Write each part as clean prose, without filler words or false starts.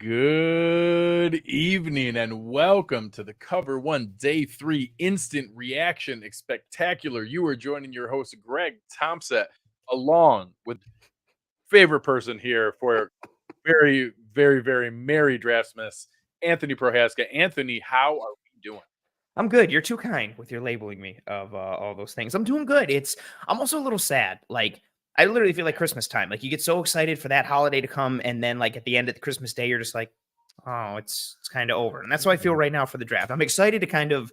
Good evening and welcome to the Cover One Day 3 Instant Reaction Spectacular. You are joining your host, Greg Tompsett, along with favorite person here for very, very, very merry Draftsmith, Anthony Prohaska. Anthony, how are we doing? I'm good. You're too kind with your labeling me of all those things. I'm doing good. I'm also a little sad. Like, I literally feel like Christmas time. Like, you get so excited for that holiday to come, and then like at the end of the Christmas day, you're just like, oh, it's kind of over. And that's how I feel right now for the draft. I'm excited to kind of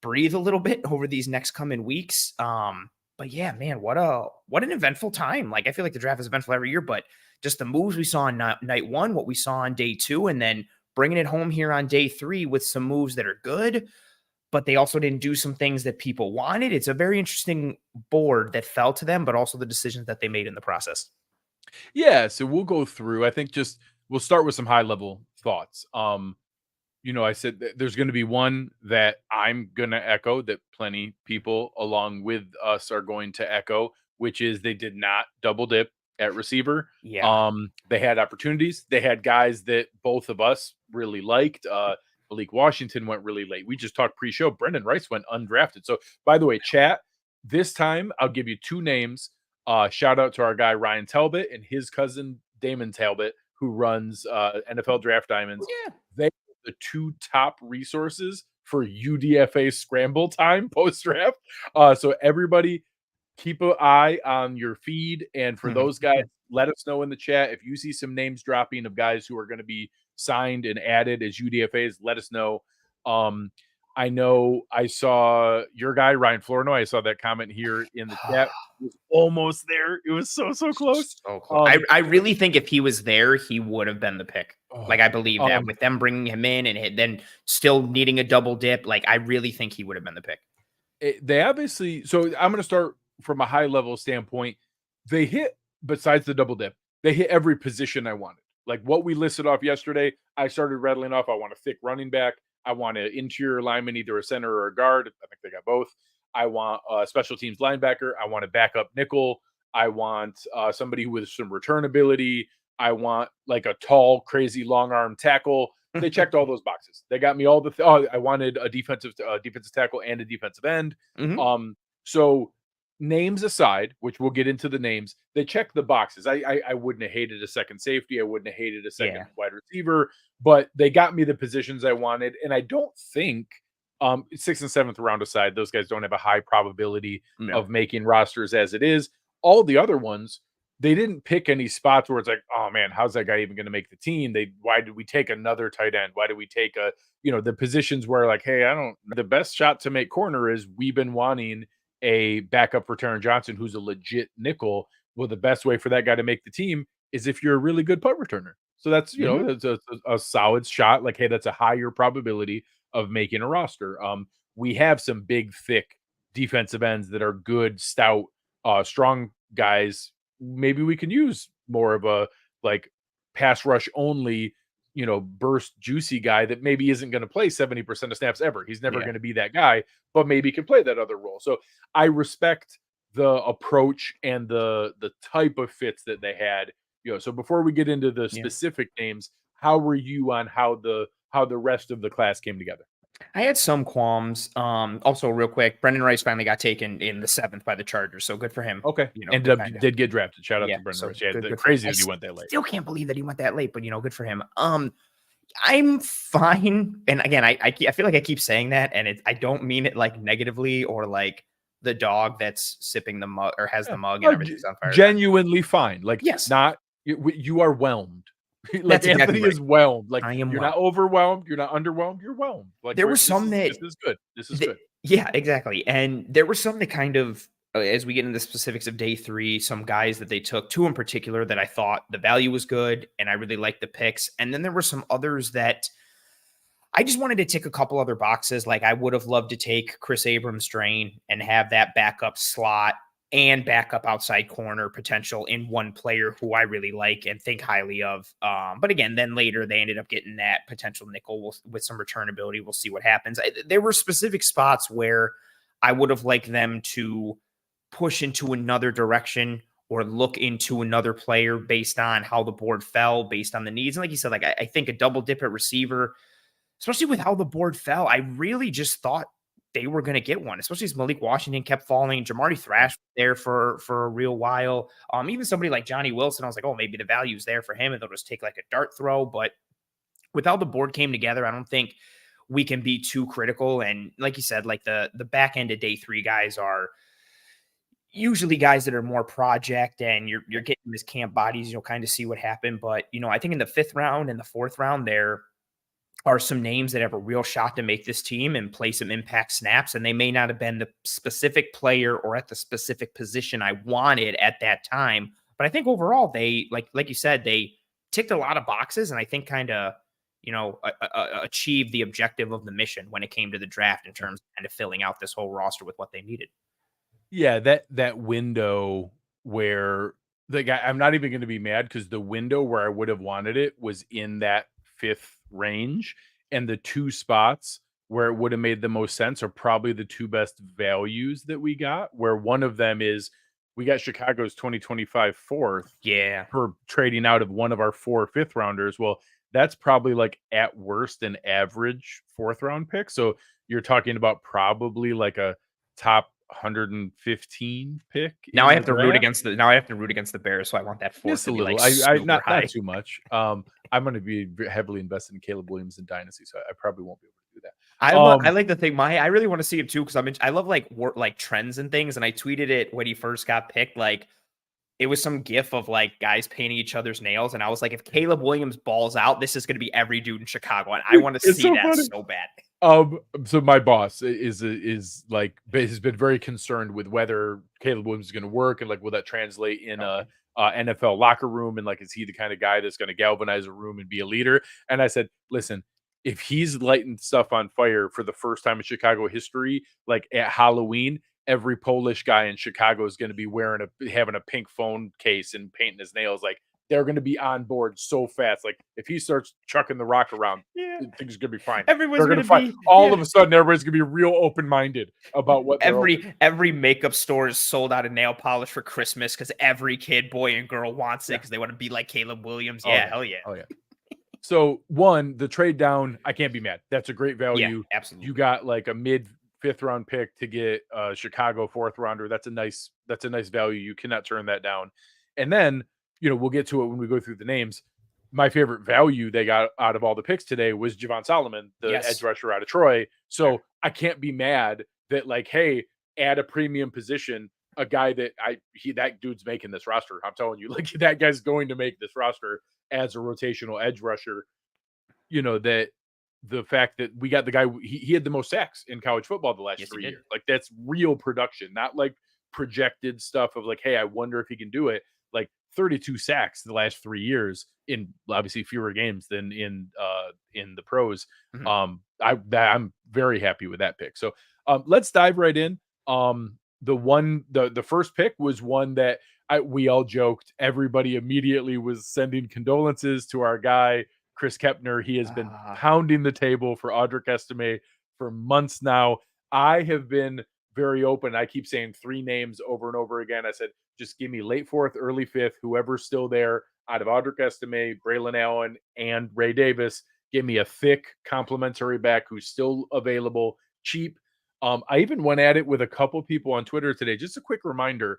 breathe a little bit over these next coming weeks. But yeah, man, what an eventful time. Like, I feel like the draft is eventful every year, but just the moves we saw on night one, what we saw on day two, and then bringing it home here on day three with some moves that are good, but they also didn't do some things that people wanted. It's a very interesting board that fell to them, but also the decisions that they made in the process. Yeah, so we'll go through. I think we'll start with some high level thoughts. I said there's going to be one that I'm going to echo that plenty people along with us are going to echo, which is they did not double dip at receiver. Yeah. They had opportunities. They had guys that both of us really liked. Malik Washington went really late. We just talked pre-show. Brendan Rice went undrafted. So, by the way, chat, this time I'll give you two names. Shout out to our guy Ryan Talbot and his cousin Damon Talbot, who runs NFL Draft Diamonds. Yeah. They are the two top resources for UDFA scramble time post-draft. So everybody keep an eye on your feed. And for those guys, let us know in the chat if you see some names dropping of guys who are going to be signed and added as UDFAs. Let us know. I know I saw your guy, Ryan Flournoy. I saw that comment here in the chat. It was almost there. It was so close. So close. I really think if he was there, he would have been the pick. Like, I believe that with them bringing him in and then still needing a double dip, like, I really think he would have been the pick. They obviously, so I'm going to start from a high level standpoint. They hit, besides the double dip, they hit every position I wanted. Like what we listed off yesterday, I started rattling off. I want a thick running back. I want an interior lineman, either a center or a guard. I think they got both. I want a special teams linebacker. I want a backup nickel. I want somebody with some return ability. I want like a tall, crazy, long arm tackle. They checked all those boxes. They got me all the. I wanted a defensive tackle and a defensive end. So names aside, which we'll get into the names, they check the boxes. I wouldn't have hated a second safety. I wouldn't have hated a second wide receiver, but they got me the positions I wanted. And I don't think 6th and 7th round aside, those guys don't have a high probability of making rosters as it is. All the other ones, they didn't pick any spots where it's like, oh man, how's that guy even going to make the team? Why did we take another tight end? Why did we take the positions where like, hey, the best shot to make corner is we've been wanting a backup for Taron Johnson, who's a legit nickel. Well, the best way for that guy to make the team is if you're a really good punt returner. So that's, that's a solid shot. Like, hey, that's a higher probability of making a roster. We have some big, thick defensive ends that are good, stout, strong guys. Maybe we can use more of a like pass rush only, burst juicy guy that maybe isn't going to play 70% of snaps ever. He's never going to be that guy, but maybe can play that other role. So I respect the approach and the type of fits that they had. So before we get into the specific names, how were you on how the rest of the class came together? I had some qualms. Also, real quick, Brendan Rice finally got taken in the 7th by the Chargers, so good for him. Okay, did get drafted. Shout out to Brendan Rice. Yeah, crazy that he went that late. Still can't believe that he went that late, but good for him. I'm fine, and again, I feel like I keep saying that, and I don't mean it like negatively or like the dog that's sipping the mug or has the mug and everything's on fire. Genuinely fine. Like, yes, not you are whelmed. Like that's Anthony exactly is whelmed. Like you're not overwhelmed. You're not underwhelmed. You're whelmed. Like there were some this is good. This is good. Yeah, exactly. And there were some that kind of, as we get into the specifics of day 3, some guys that they took, 2 in particular that I thought the value was good and I really liked the picks. And then there were some others that I just wanted to tick a couple other boxes. Like I would have loved to take Chris Abrams' drain and have that backup slot and backup outside corner potential in one player who I really like and think highly of. But again, then later they ended up getting that potential nickel with some return ability. We'll see what happens. There were specific spots where I would have liked them to push into another direction or look into another player based on how the board fell, based on the needs. And like you said, like I think a double dip at receiver, especially with how the board fell, I really just thought they were going to get one, especially as Malik Washington kept falling. Jamarty Thrash was there for a real while. Even somebody like Johnny Wilson, I was like, oh, maybe the value's there for him and they'll just take like a dart throw. But with how the board came together, I don't think we can be too critical. And like you said, like the back end of day 3 guys are usually guys that are more project, and you're getting this camp bodies, you'll kind of see what happened. But, I think in the 5th round and the 4th round, there are some names that have a real shot to make this team and play some impact snaps. And they may not have been the specific player or at the specific position I wanted at that time. But I think overall, they, like you said, they ticked a lot of boxes, and I think kind of, achieved the objective of the mission when it came to the draft in terms of kind of filling out this whole roster with what they needed. Yeah, that window where the guy, I'm not even going to be mad because the window where I would have wanted it was in that 5th range, and the 2 spots where it would have made the most sense are probably the 2 best values that we got, where one of them is we got Chicago's 2025 4th for trading out of one of our 4 5th rounders. Well, that's probably like at worst an average 4th round pick. So you're talking about probably like a top 115 pick. Now I have to root against the Bears, so I want that 4th just to a be little. like Not high. too much. I'm going to be heavily invested in Caleb Williams in Dynasty, so I probably won't be able to do that. I like the thing. I really want to see him too, because I love like trends and things. And I tweeted it when he first got picked. Like, it was some gif of like guys painting each other's nails, and I was like, if Caleb Williams balls out, this is going to be every dude in Chicago, and I want to see so that funny. So bad. So my boss is like has been very concerned with whether Caleb Williams is going to work, and like will that translate in a NFL locker room, and like is he the kind of guy that's going to galvanize a room and be a leader? And I said, listen, if he's lighting stuff on fire for the first time in Chicago history, like at Halloween, every Polish guy in Chicago is going to be having a pink phone case and painting his nails. Like, they're going to be on board so fast. Like, if he starts chucking the rock around, things are going to be fine. Everyone's going to find all of a sudden. Everybody's going to be real open-minded about what every makeup store is sold out of nail polish for Christmas because every kid, boy and girl, wants it because they want to be like Caleb Williams. Hell yeah. Oh yeah. So the trade down, I can't be mad. That's a great value. Yeah, absolutely. You got like a mid 5th round pick to get a Chicago 4th rounder. That's a nice value. You cannot turn that down. And then, we'll get to it when we go through the names. My favorite value they got out of all the picks today was Javon Solomon, the edge rusher out of Troy. So I can't be mad that, like, hey, add a premium position, a guy that that dude's making this roster. I'm telling you, like, that guy's going to make this roster as a rotational edge rusher. That the fact that we got the guy, he had the most sacks in college football the last 3 years. Like, that's real production, not like projected stuff of like, hey, I wonder if he can do it. Like, 32 sacks the last 3 years in obviously fewer games than in the pros. Mm-hmm. I'm very happy with that pick. So let's dive right in. The first pick was one that we all joked. Everybody immediately was sending condolences to our guy, Chris Kepner. He has been pounding the table for Audric Estime for months now. I have been very open. I keep saying 3 names over and over again. I said, just give me late 4th, early 5th, whoever's still there out of Audric Estime, Braylon Allen, and Ray Davis. Give me a thick complimentary back who's still available, cheap. I even went at it with a couple people on Twitter today. Just a quick reminder.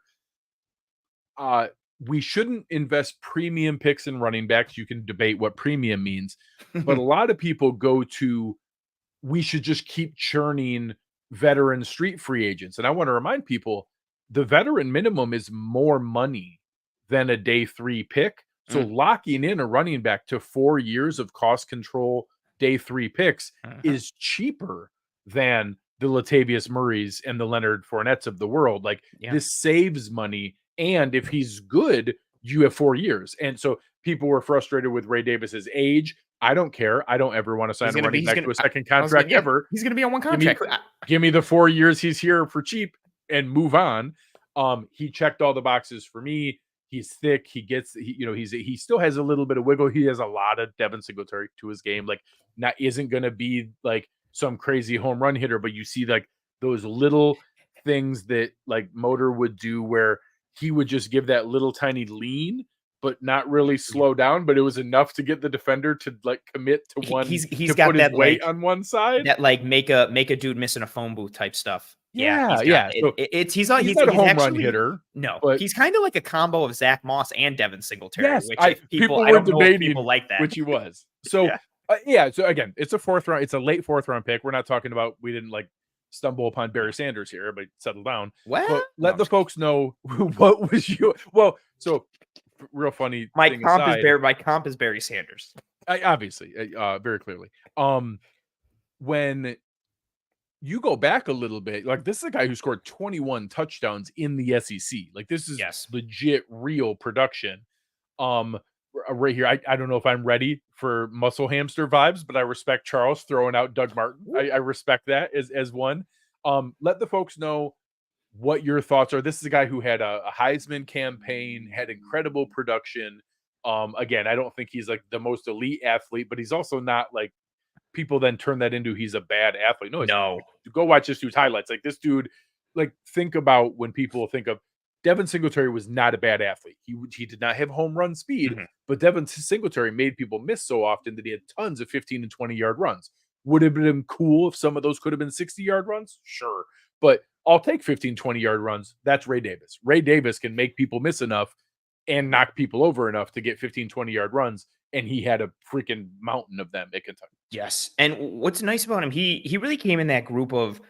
We shouldn't invest premium picks in running backs. You can debate what premium means, but a lot of people go to, we should just keep churning veteran street free agents. And I want to remind people, the veteran minimum is more money than a day 3 pick. So locking in a running back to 4 years of cost control day 3 picks is cheaper than the Latavius Murrays and the Leonard Fournettes of the world. Like, this saves money. And if he's good, you have 4 years. And so people were frustrated with Ray Davis's age. I don't care. I don't ever want to sign a running back to a second contract ever. He's going to be on one contract. Give me the 4 years he's here for cheap and move on. He checked all the boxes for me. He's thick. He still has a little bit of wiggle. He has a lot of Devin Singletary to his game. Like, isn't going to be like some crazy home run hitter, but you see like those little things that like Motor would do where he would just give that little tiny lean, but not really slow down. But it was enough to get the defender to like commit to one. He's to got put his that weight like on one side. that like make a dude miss in a phone booth type stuff. Yeah, he's yeah. got So he's not a home run actually, hitter. no, but he's kind of like a combo of Zach Moss and Devin Singletary, yes, which I I were don't know if debating people like that. which he was. So Yeah. so again, it's a 4th round. It's a late 4th round pick. We're not talking about we didn't like stumble upon Barry Sanders here, but settle down. Well, But let the folks know what was your so real funny. My thing comp aside, is Barry Sanders. obviously, very clearly. When you go back a little bit, like this is a guy who scored 21 touchdowns in the SEC. Like this is legit, real production. Right here, I don't know if I'm ready for muscle hamster vibes, but I respect Charles throwing out Doug Martin. I respect that as one. Let the folks know what your thoughts are. This is a guy who had a Heisman campaign, had incredible production. Again, I don't think he's like the most elite athlete, but he's also not like people then turn that into he's a bad athlete. No. Go watch this dude's highlights. Like this dude, like think about when people think of Devin Singletary was not a bad athlete. He did not have home run speed, but Devin Singletary made people miss so often that he had tons of 15 and 20-yard runs. Would have been cool if some of those could have been 60-yard runs? Sure. But I'll take 15, 20-yard runs. That's Ray Davis. Ray Davis can make people miss enough and knock people over enough to get 15, 20-yard runs. And he had a freaking mountain of them at Kentucky. Yes. And what's nice about him, he really came in that group of,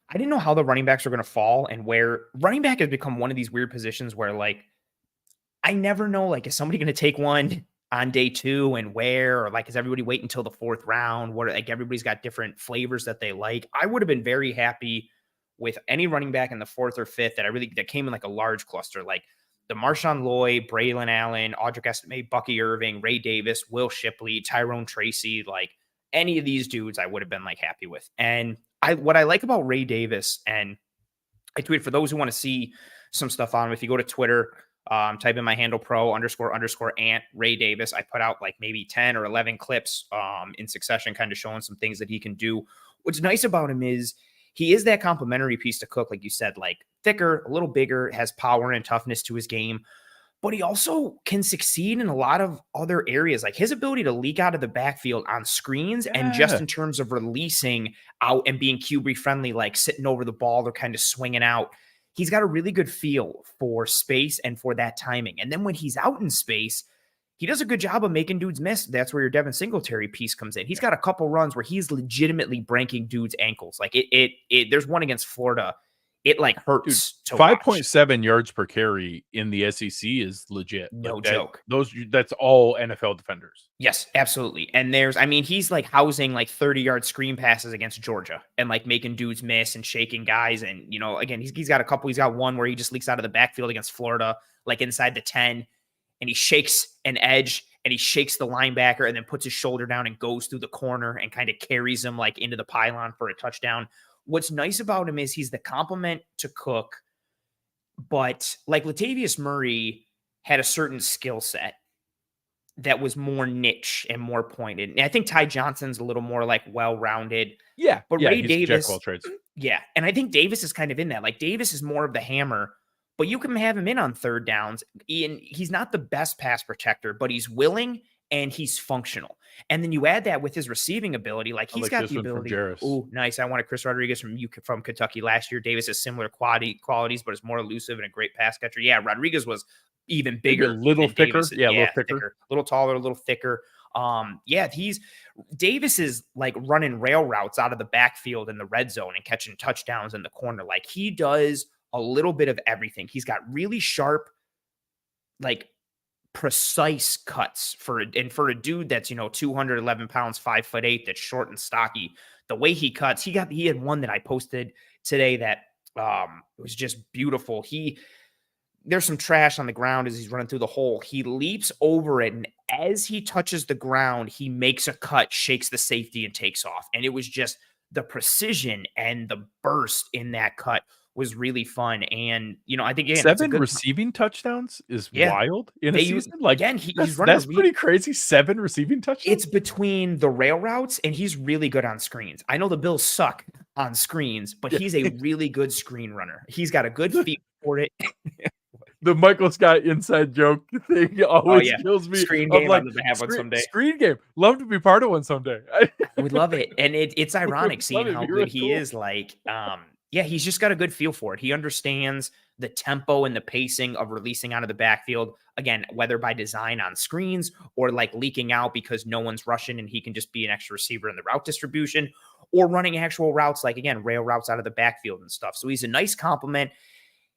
I didn't know how the running backs are going to fall and where running back has become one of these weird positions where like, I never know, like, is somebody going to take one on day 2 and where, or like, is everybody wait until the 4th round? What, like everybody's got different flavors that they like. I would have been very happy with any running back in the 4th or 5th that came in like a large cluster, like the Marshawn Lloyd, Braylon Allen, Audric Estime, Bucky Irving, Ray Davis, Will Shipley, Tyrone Tracy, like any of these dudes I would have been like happy with. And what I like about Ray Davis, and I tweeted for those who want to see some stuff on him, if you go to Twitter, type in my handle __Ant Ray Davis. I put out like maybe 10 or 11 clips in succession, kind of showing some things that he can do. What's nice about him is he is that complementary piece to Cook, like you said, like thicker, a little bigger, has power and toughness to his game, but he also can succeed in a lot of other areas. Like his ability to leak out of the backfield on screens and just in terms of releasing out and being QB friendly, like sitting over the ball or kind of swinging out. He's got a really good feel for space and for that timing. And then when he's out in space, he does a good job of making dudes miss. That's where your Devin Singletary piece comes in. He's got a couple runs where he's legitimately breaking dudes' ankles. Like there's one against Florida. It like hurts to 5.7 yards per carry in the SEC is legit. No like joke. That's all NFL defenders. Yes, absolutely. And he's like housing like 30-yard screen passes against Georgia and like making dudes miss and shaking guys. And, you know, again, he's got a couple. He's got one where he just leaks out of the backfield against Florida, like inside the 10, and he shakes an edge and he shakes the linebacker and then puts his shoulder down and goes through the corner and kind of carries him like into the pylon for a touchdown. What's nice about him is he's the complement to Cook, but like Latavius Murray had a certain skill set that was more niche and more pointed. And I think Ty Johnson's a little more like well-rounded. Yeah. But Ray Davis, trades. yeah. And I think Davis is kind of in that. Like Davis is more of the hammer, but you can have him in on 3rd downs. And he's not the best pass protector, but he's willing and he's functional. And then you add that with his receiving ability. Like he's got the ability. Oh, nice. I wanted Chris Rodriguez from Kentucky last year. Davis has similar qualities, but is more elusive and a great pass catcher. Yeah, Rodriguez was even bigger, a little thicker. Davis. Yeah, a little thicker, a little taller, a little thicker. Davis is like running rail routes out of the backfield in the red zone and catching touchdowns in the corner. Like he does a little bit of everything. He's got really sharp, like precise cuts for a dude that's, 211 pounds, 5'8", that's short and stocky. The way he cuts, he had one that I posted today that was just beautiful. There's some trash on the ground as he's running through the hole. He leaps over it, and as he touches the ground, he makes a cut, shakes the safety, and takes off. And it was just the precision and the burst in that cut was really fun. And, I think 7 receiving touchdowns is wild in a season. Like, again, he's running. That's pretty crazy. 7 receiving touchdowns. It's between the rail routes, and he's really good on screens. I know the Bills suck on screens, but he's a really good screen runner. He's got a good feel for it. the Michael Scott inside joke thing always yeah. kills me. Screen Of game. like, I'm gonna have one someday. screen game. Love to be part of one someday. I would love it. And it's ironic seeing It'd how be good really he cool. is. Like, yeah, he's just got a good feel for it. He understands the tempo and the pacing of releasing out of the backfield. Again, whether by design on screens or like leaking out because no one's rushing and he can just be an extra receiver in the route distribution, or running actual routes, like again, rail routes out of the backfield and stuff. So he's a nice compliment.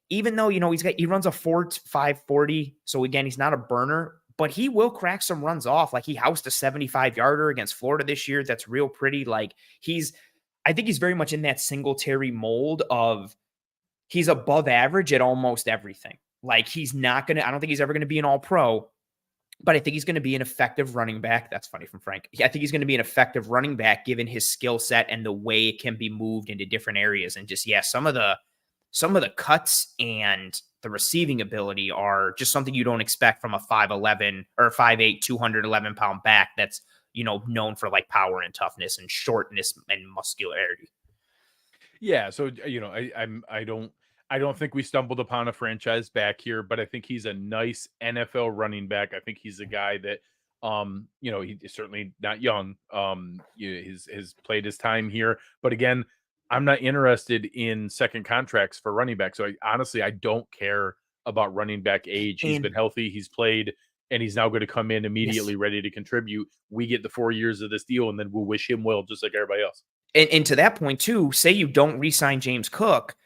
Even though, he runs a 4.540. So again, he's not a burner, but he will crack some runs off. Like he housed a 75-yarder against Florida this year. That's real pretty. Like I think he's very much in that Singletary mold of he's above average at almost everything. Like I don't think he's ever going to be an all pro, but I think he's going to be an effective running back. That's funny from Frank. I think he's going to be an effective running back given his skill set and the way it can be moved into different areas. And just, some of the cuts and the receiving ability are just something you don't expect from a 5'11" or 5'8", 211-pound back that's, known for like power and toughness and shortness and muscularity. Yeah, so I don't think we stumbled upon a franchise back here, but I think he's a nice NFL running back. I think he's a guy that he's certainly not young. He's played his time here, but again, I'm not interested in second contracts for running back. So I don't care about running back age. He's been healthy, he's played, and he's now going to come in immediately ready to contribute. We get the 4 years of this deal, and then we'll wish him well, just like everybody else. And to that point too, say you don't re-sign James Cook,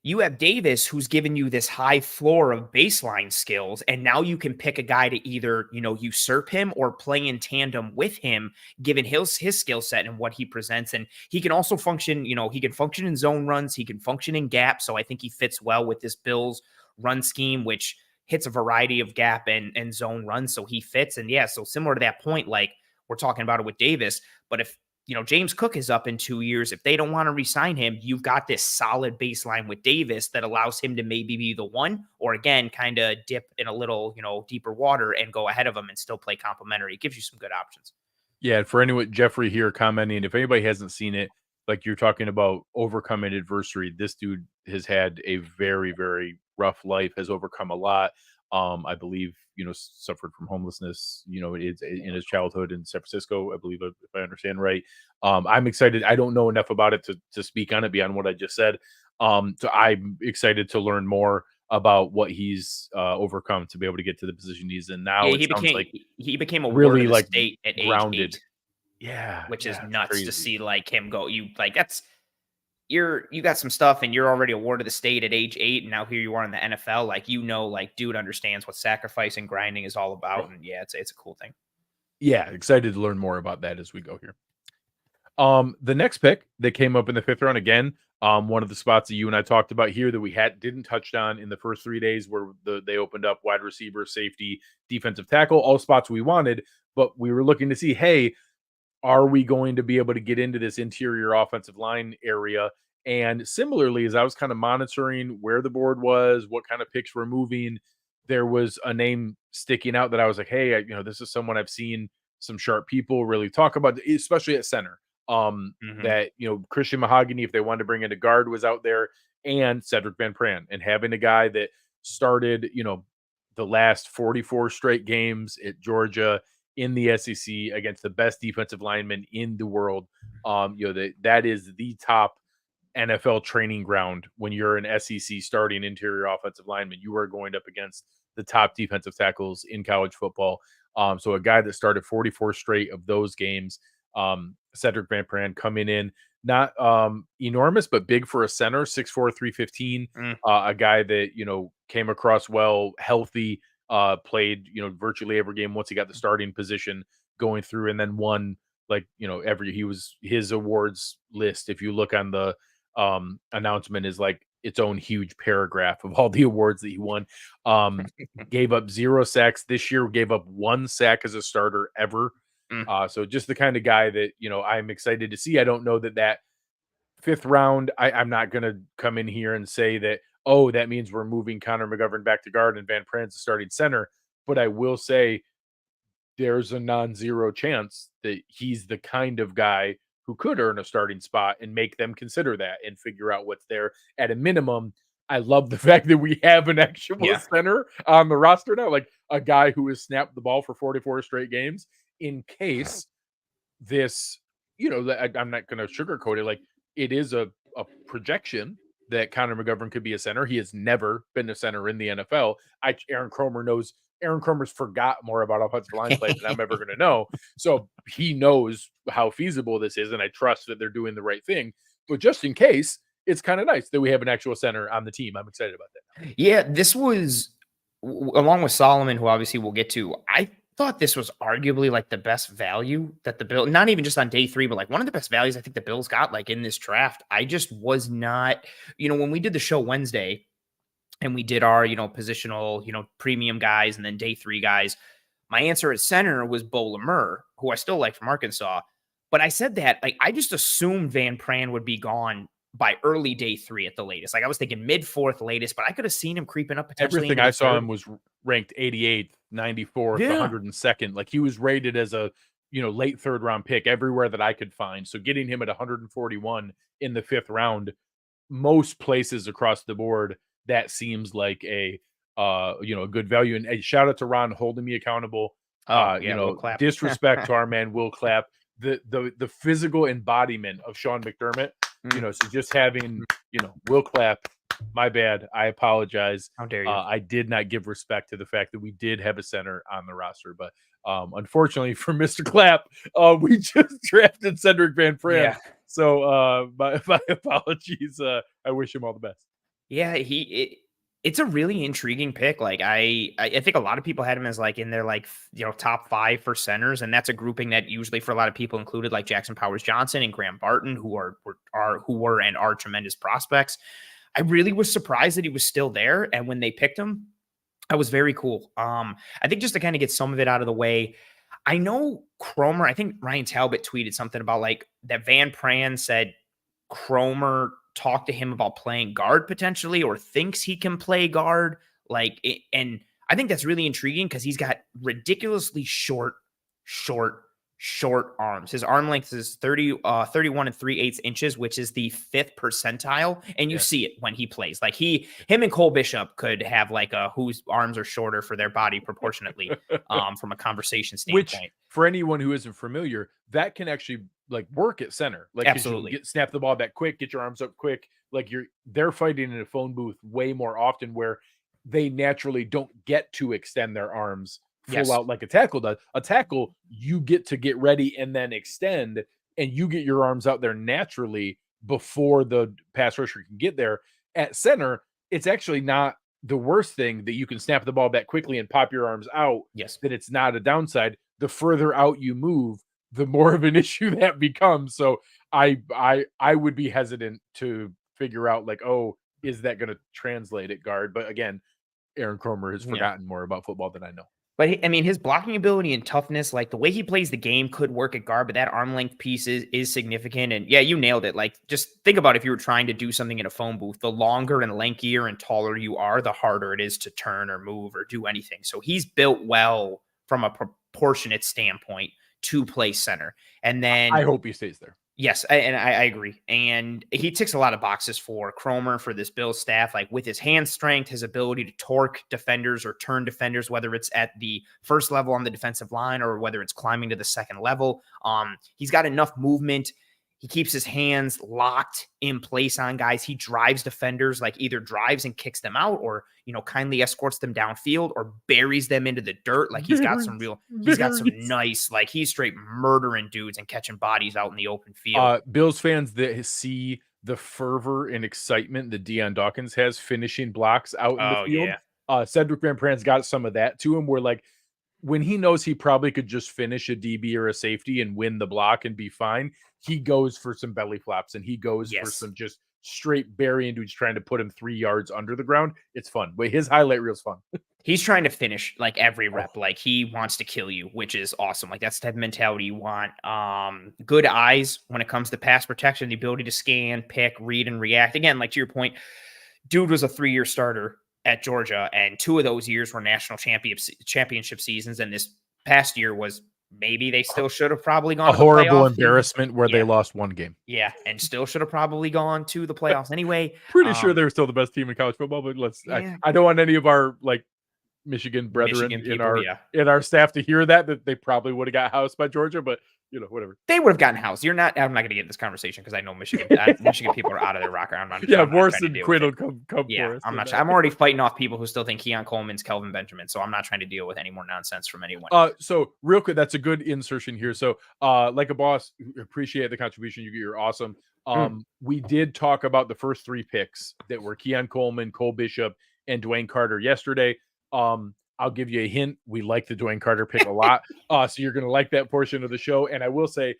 you have Davis who's given you this high floor of baseline skills, and now you can pick a guy to either, usurp him or play in tandem with him, given his skill set and what he presents. And he can also function, he can function in zone runs, he can function in gap. So I think he fits well with this Bills run scheme, which hits a variety of gap and zone runs. So he fits. And so similar to that point, like we're talking about it with Davis, but if James Cook is up in 2 years, if they don't want to re-sign him, you've got this solid baseline with Davis that allows him to maybe be the one, or again, kind of dip in a little, deeper water and go ahead of him and still play complimentary. It gives you some good options. Yeah, for anyone, Jeffrey here commenting, if anybody hasn't seen it, like you're talking about overcoming adversity, this dude has had a very, very rough life, has overcome a lot. I believe, suffered from homelessness, in his childhood in San Francisco, I believe, if I understand right. I'm excited. I don't know enough about it to speak on it beyond what I just said. So I'm excited to learn more about what he's overcome to be able to get to the position he's in now. Yeah, he became a really ward of the state at grounded. age 8. Yeah, which is nuts to see, like him go. You got some stuff, and you're already a ward of the state at age 8, and now here you are in the NFL. Like dude understands what sacrifice and grinding is all about, and it's a cool thing. Yeah, excited to learn more about that as we go here. The next pick that came up in the 5th round again, one of the spots that you and I talked about here that we didn't touch on in the first 3 days, where they opened up wide receiver, safety, defensive tackle, all spots we wanted, but we were looking to see, hey, are we going to be able to get into this interior offensive line area? And similarly, as I was kind of monitoring where the board was, what kind of picks were moving, there was a name sticking out that I was like, hey, this is someone I've seen some sharp people really talk about, especially at center. That, Christian Mahogany, if they wanted to bring in a guard, was out there, and Sedrick Van Pran, and having a guy that started, the last 44 straight games at Georgia in the SEC against the best defensive linemen in the world. That is the top NFL training ground. When you're an SEC starting interior offensive lineman, you are going up against the top defensive tackles in college football. So a guy that started 44 straight of those games, Sedrick Van Pran, coming in, not enormous, but big for a center, 6'4", 315. A guy that, came across well, healthy, played, virtually every game once he got the starting position going through, and then won, his awards list, if you look on the announcement, is like its own huge paragraph of all the awards that he won. Gave up 0 sacks this year, gave up 1 sack as a starter ever. So just the kind of guy that, I'm excited to see. I don't know that 5th round, I'm not going to come in here and say that, oh, that means we're moving Connor McGovern back to guard and Van Pran's the starting center. But I will say there's a non-zero chance that he's the kind of guy who could earn a starting spot and make them consider that and figure out what's there. At a minimum, I love the fact that we have an actual center on the roster now, like a guy who has snapped the ball for 44 straight games in case this, I'm not going to sugarcoat it. Like, it is a projection that Connor McGovern could be a center. He has never been a center in the NFL. Aaron Cromer's forgot more about offensive line play than I'm ever going to know. So he knows how feasible this is, and I trust that they're doing the right thing. But just in case, it's kind of nice that we have an actual center on the team. I'm excited about that. Yeah, this was, along with Solomon, who obviously we'll get to, I thought this was arguably like the best value that the Bill, not even just on day 3, but like one of the best values I think the Bills got like in this draft. I just was not, when we did the show Wednesday and we did our, positional, premium guys and then day 3 guys, my answer at center was Bo Lemur, who I still like from Arkansas. But I said that, like, I just assumed Van Pran would be gone by early day 3 at the latest. Like, I was thinking mid 4th latest, but I could have seen him creeping up potentially. Everything I saw him was ranked 88th, 94th, 102nd. Like, he was rated as a, late 3rd round pick everywhere that I could find. So getting him at 141 in the 5th round, most places across the board, that seems like a good value. And a shout out to Ron holding me accountable. Disrespect to our man Will Clapp. The physical embodiment of Sean McDermott. So just having, Will Clapp, my bad. I apologize. How dare you? I did not give respect to the fact that we did have a center on the roster. But unfortunately for Mr. Clapp, we just drafted Sedrick Van Pran. Yeah. So my apologies. I wish him all the best. Yeah, it's a really intriguing pick. Like, I think a lot of people had him as like in their like, top 5 for centers. And that's a grouping that usually for a lot of people included like Jackson Powers Johnson and Graham Barton, who were and are tremendous prospects. I really was surprised that he was still there. And when they picked him, I was very cool. I think just to kind of get some of it out of the way, I know Cromer, I think Ryan Talbot tweeted something about like that Van Pran said Cromer talked to him about playing guard potentially, or thinks he can play guard. And I think that's really intriguing because he's got ridiculously short arms. His arm length is 31 3/8 inches, which is the 5th percentile. And you see it when he plays. Like him and Cole Bishop could have like whose arms are shorter for their body proportionately from a conversation standpoint. Which, for anyone who isn't familiar, that can actually like work at center. Like, absolutely, snap the ball back quick, get your arms up quick. Like they're fighting in a phone booth way more often where they naturally don't get to extend their arms full out like a tackle does. A tackle, you get to get ready and then extend, and you get your arms out there naturally before the pass rusher can get there. At center, it's actually not the worst thing that you can snap the ball back quickly and pop your arms out. That it's not a downside. The further out you move, the more of an issue that becomes. So I would be hesitant to figure out like, oh, is that going to translate at guard? But again, Aaron Cromer has forgotten more about football than I know. But I mean, his blocking ability and toughness, like the way he plays the game could work at guard, but that arm length piece is significant. And yeah, you nailed it. Like, just think about if you were trying to do something in a phone booth, the longer and lankier and taller you are, the harder it is to turn or move or do anything. So he's built well from a proportionate standpoint to play center. And then I hope he stays there. Yes, and I agree. And he ticks a lot of boxes for Cromer, for this Bills staff, like with his hand strength, his ability to torque defenders or turn defenders, whether it's at the first level on the defensive line or whether it's climbing to the second level. He's got enough movement. He keeps his hands locked in place on guys. He drives defenders, like either drives and kicks them out or, kindly escorts them downfield or buries them into the dirt. Like he's got some nice, like he's straight murdering dudes and catching bodies out in the open field. Bills fans that see the fervor and excitement that Deion Dawkins has finishing blocks out in the field. Yeah. Sedrick Van Pran's got some of that to him where like, when he knows he probably could just finish a DB or a safety and win the block and be fine, he goes for some belly flaps and he goes for some just straight burying dudes trying to put him 3 yards under the ground. It's fun. But his highlight reel's fun. He's trying to finish like every rep. Like he wants to kill you, which is awesome. Like that's the type of mentality you want. Good eyes when it comes to pass protection, the ability to scan, pick, read, and react. Again, like to your point, dude was a 3-year starter at Georgia, and 2 of those years were national championship seasons, and this past year was maybe they still should have probably gone A to the horrible playoffs. embarrassment where they lost one game. Yeah, and still should have probably gone to the playoffs anyway. Pretty sure they were still the best team in college football, but I don't want any of our Michigan brethren in our staff to hear that they probably would have got housed by Georgia, but whatever. They would have gotten housed. I'm not going to get in this conversation because I know Michigan people are out of their rocker. Morse and Quinn will come for us. I'm already fighting off people who still think Keon Coleman's Kelvin Benjamin, so I'm not trying to deal with any more nonsense from anyone. So real quick, that's a good insertion here. So like a boss, appreciate the contribution. You're awesome. We did talk about the first 3 picks that were Keon Coleman, Cole Bishop, and Dwayne Carter yesterday. I'll give you a hint. We like the Dwayne Carter pick a lot. So you're going to like that portion of the show. And I will say,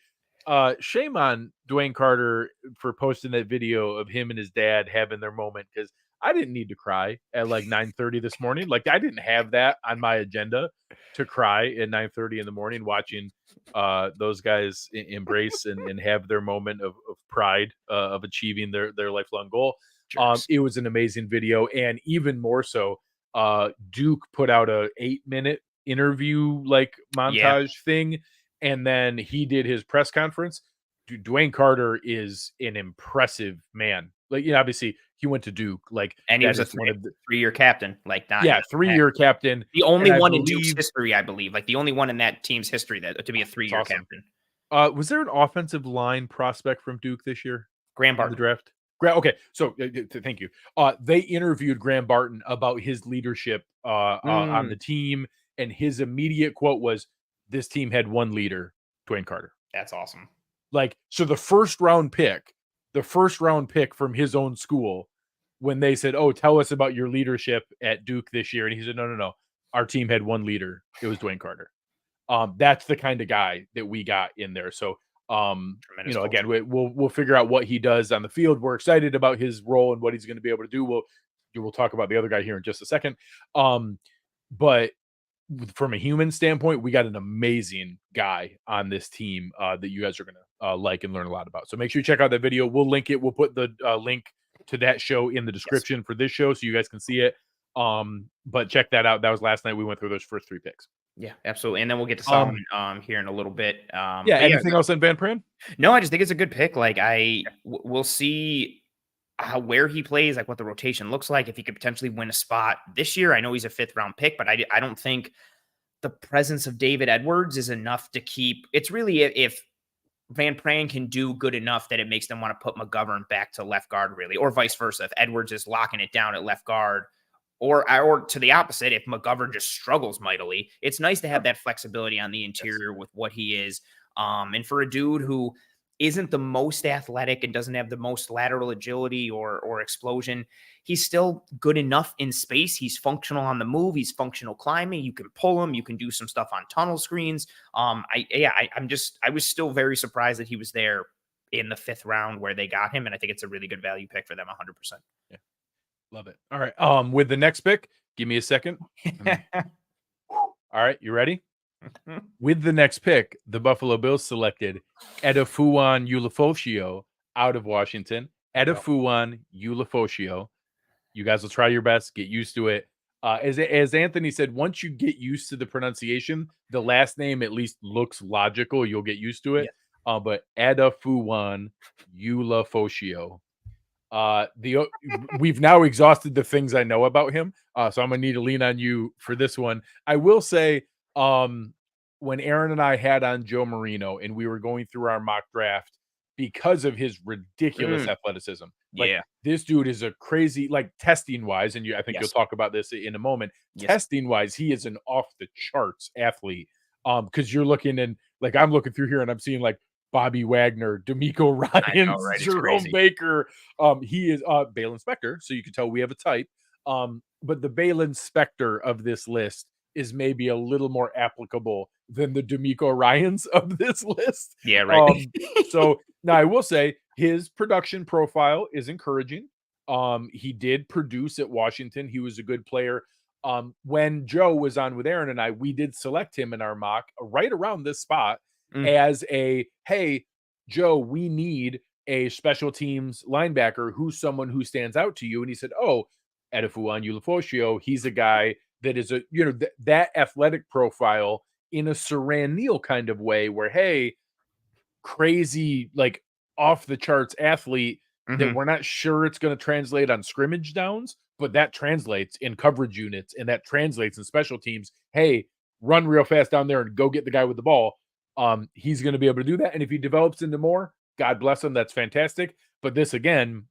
shame on Dwayne Carter for posting that video of him and his dad having their moment, because I didn't need to cry at 9:30 this morning. I didn't have that on my agenda to cry at 9:30 in the morning watching those guys embrace and have their moment of pride of achieving their lifelong goal. It was an amazing video, and even more so, Duke put out a 8-minute interview montage thing, and then he did his press conference. Dwayne Carter is an impressive man. Obviously he went to Duke, and he was a 3-year captain. 3-year captain. The only one in Duke's history, I believe. The only one in that team's history that to be a 3-year captain. Was there an offensive line prospect from Duke this year? Graham Barton. In the draft. Okay, so thank you. They interviewed Graham Barton about his leadership on the team, and his immediate quote was, "This team had one leader, Dwayne Carter." That's awesome. So the first round pick from his own school, when they said, "Oh, tell us about your leadership at Duke this year," and he said, "No, our team had one leader. It was Dwayne Carter." That's the kind of guy that we got in there. So. Again, we'll figure out what he does on the field. We're excited about his role and what he's going to be able to do. We'll talk about the other guy here in just a second. But from a human standpoint, we got an amazing guy on this team that you guys are going to like and learn a lot about. So make sure you check out that video. We'll link it. We'll put the link to that show in the description for this show so you guys can see it. But check that out. That was last night. We went through those first 3 picks. Yeah, absolutely. And then we'll get to Solomon here in a little bit. Anything else on Van Pran? No, I just think it's a good pick. We'll see where he plays, what the rotation looks like, if he could potentially win a spot this year. I know he's a 5th-round pick, but I don't think the presence of David Edwards is enough to keep. It's really if Van Pran can do good enough that it makes them want to put McGovern back to left guard, really, or vice versa. If Edwards is locking it down at left guard, or to the opposite, if McGovern just struggles mightily, it's nice to have that flexibility on the interior with what he is. And for a dude who isn't the most athletic and doesn't have the most lateral agility or explosion, he's still good enough in space. He's functional on the move. He's functional climbing. You can pull him. You can do some stuff on tunnel screens. I was still very surprised that he was there in the 5th round where they got him. And I think it's a really good value pick for them. 100%. Yeah. Love it. All right. With the next pick, give me a second. All right. You ready? With the next pick, the Buffalo Bills selected Edefuan Ulofoshio out of Washington. Edefuan Ulofoshio. You guys will try your best. Get used to it. As Anthony said, once you get used to the pronunciation, the last name at least looks logical. You'll get used to it. Yeah. But Edefuan Ulofoshio. We've now exhausted the things I know about him, so I'm gonna need to lean on you for this one. I will say, when Aaron and I had on Joe Marino and we were going through our mock draft, because of his ridiculous athleticism, this dude is a crazy, testing wise, and I think you'll talk about this in a moment. Testing wise, he is an off the charts athlete. Because you're looking and I'm looking through here and I'm seeing Bobby Wagner, D'Amico Ryans, Jerome Baker. He is Balin Spector, so you can tell we have a type. But the Balin Spector of this list is maybe a little more applicable than the D'Amico Ryans of this list. Yeah, right. So now I will say his production profile is encouraging. He did produce at Washington. He was a good player. When Joe was on with Aaron and I, we did select him in our mock right around this spot. As hey, Joe, we need a special teams linebacker who's someone who stands out to you. And he said, Edefuan Ulofoshio, he's a guy that is that athletic profile in a Saran Neal kind of way where, hey, crazy, like off the charts athlete that we're not sure it's going to translate on scrimmage downs, but that translates in coverage units and that translates in special teams. Hey, run real fast down there and go get the guy with the ball. He's going to be able to do that. And if he develops into more, God bless him. That's fantastic. But this again,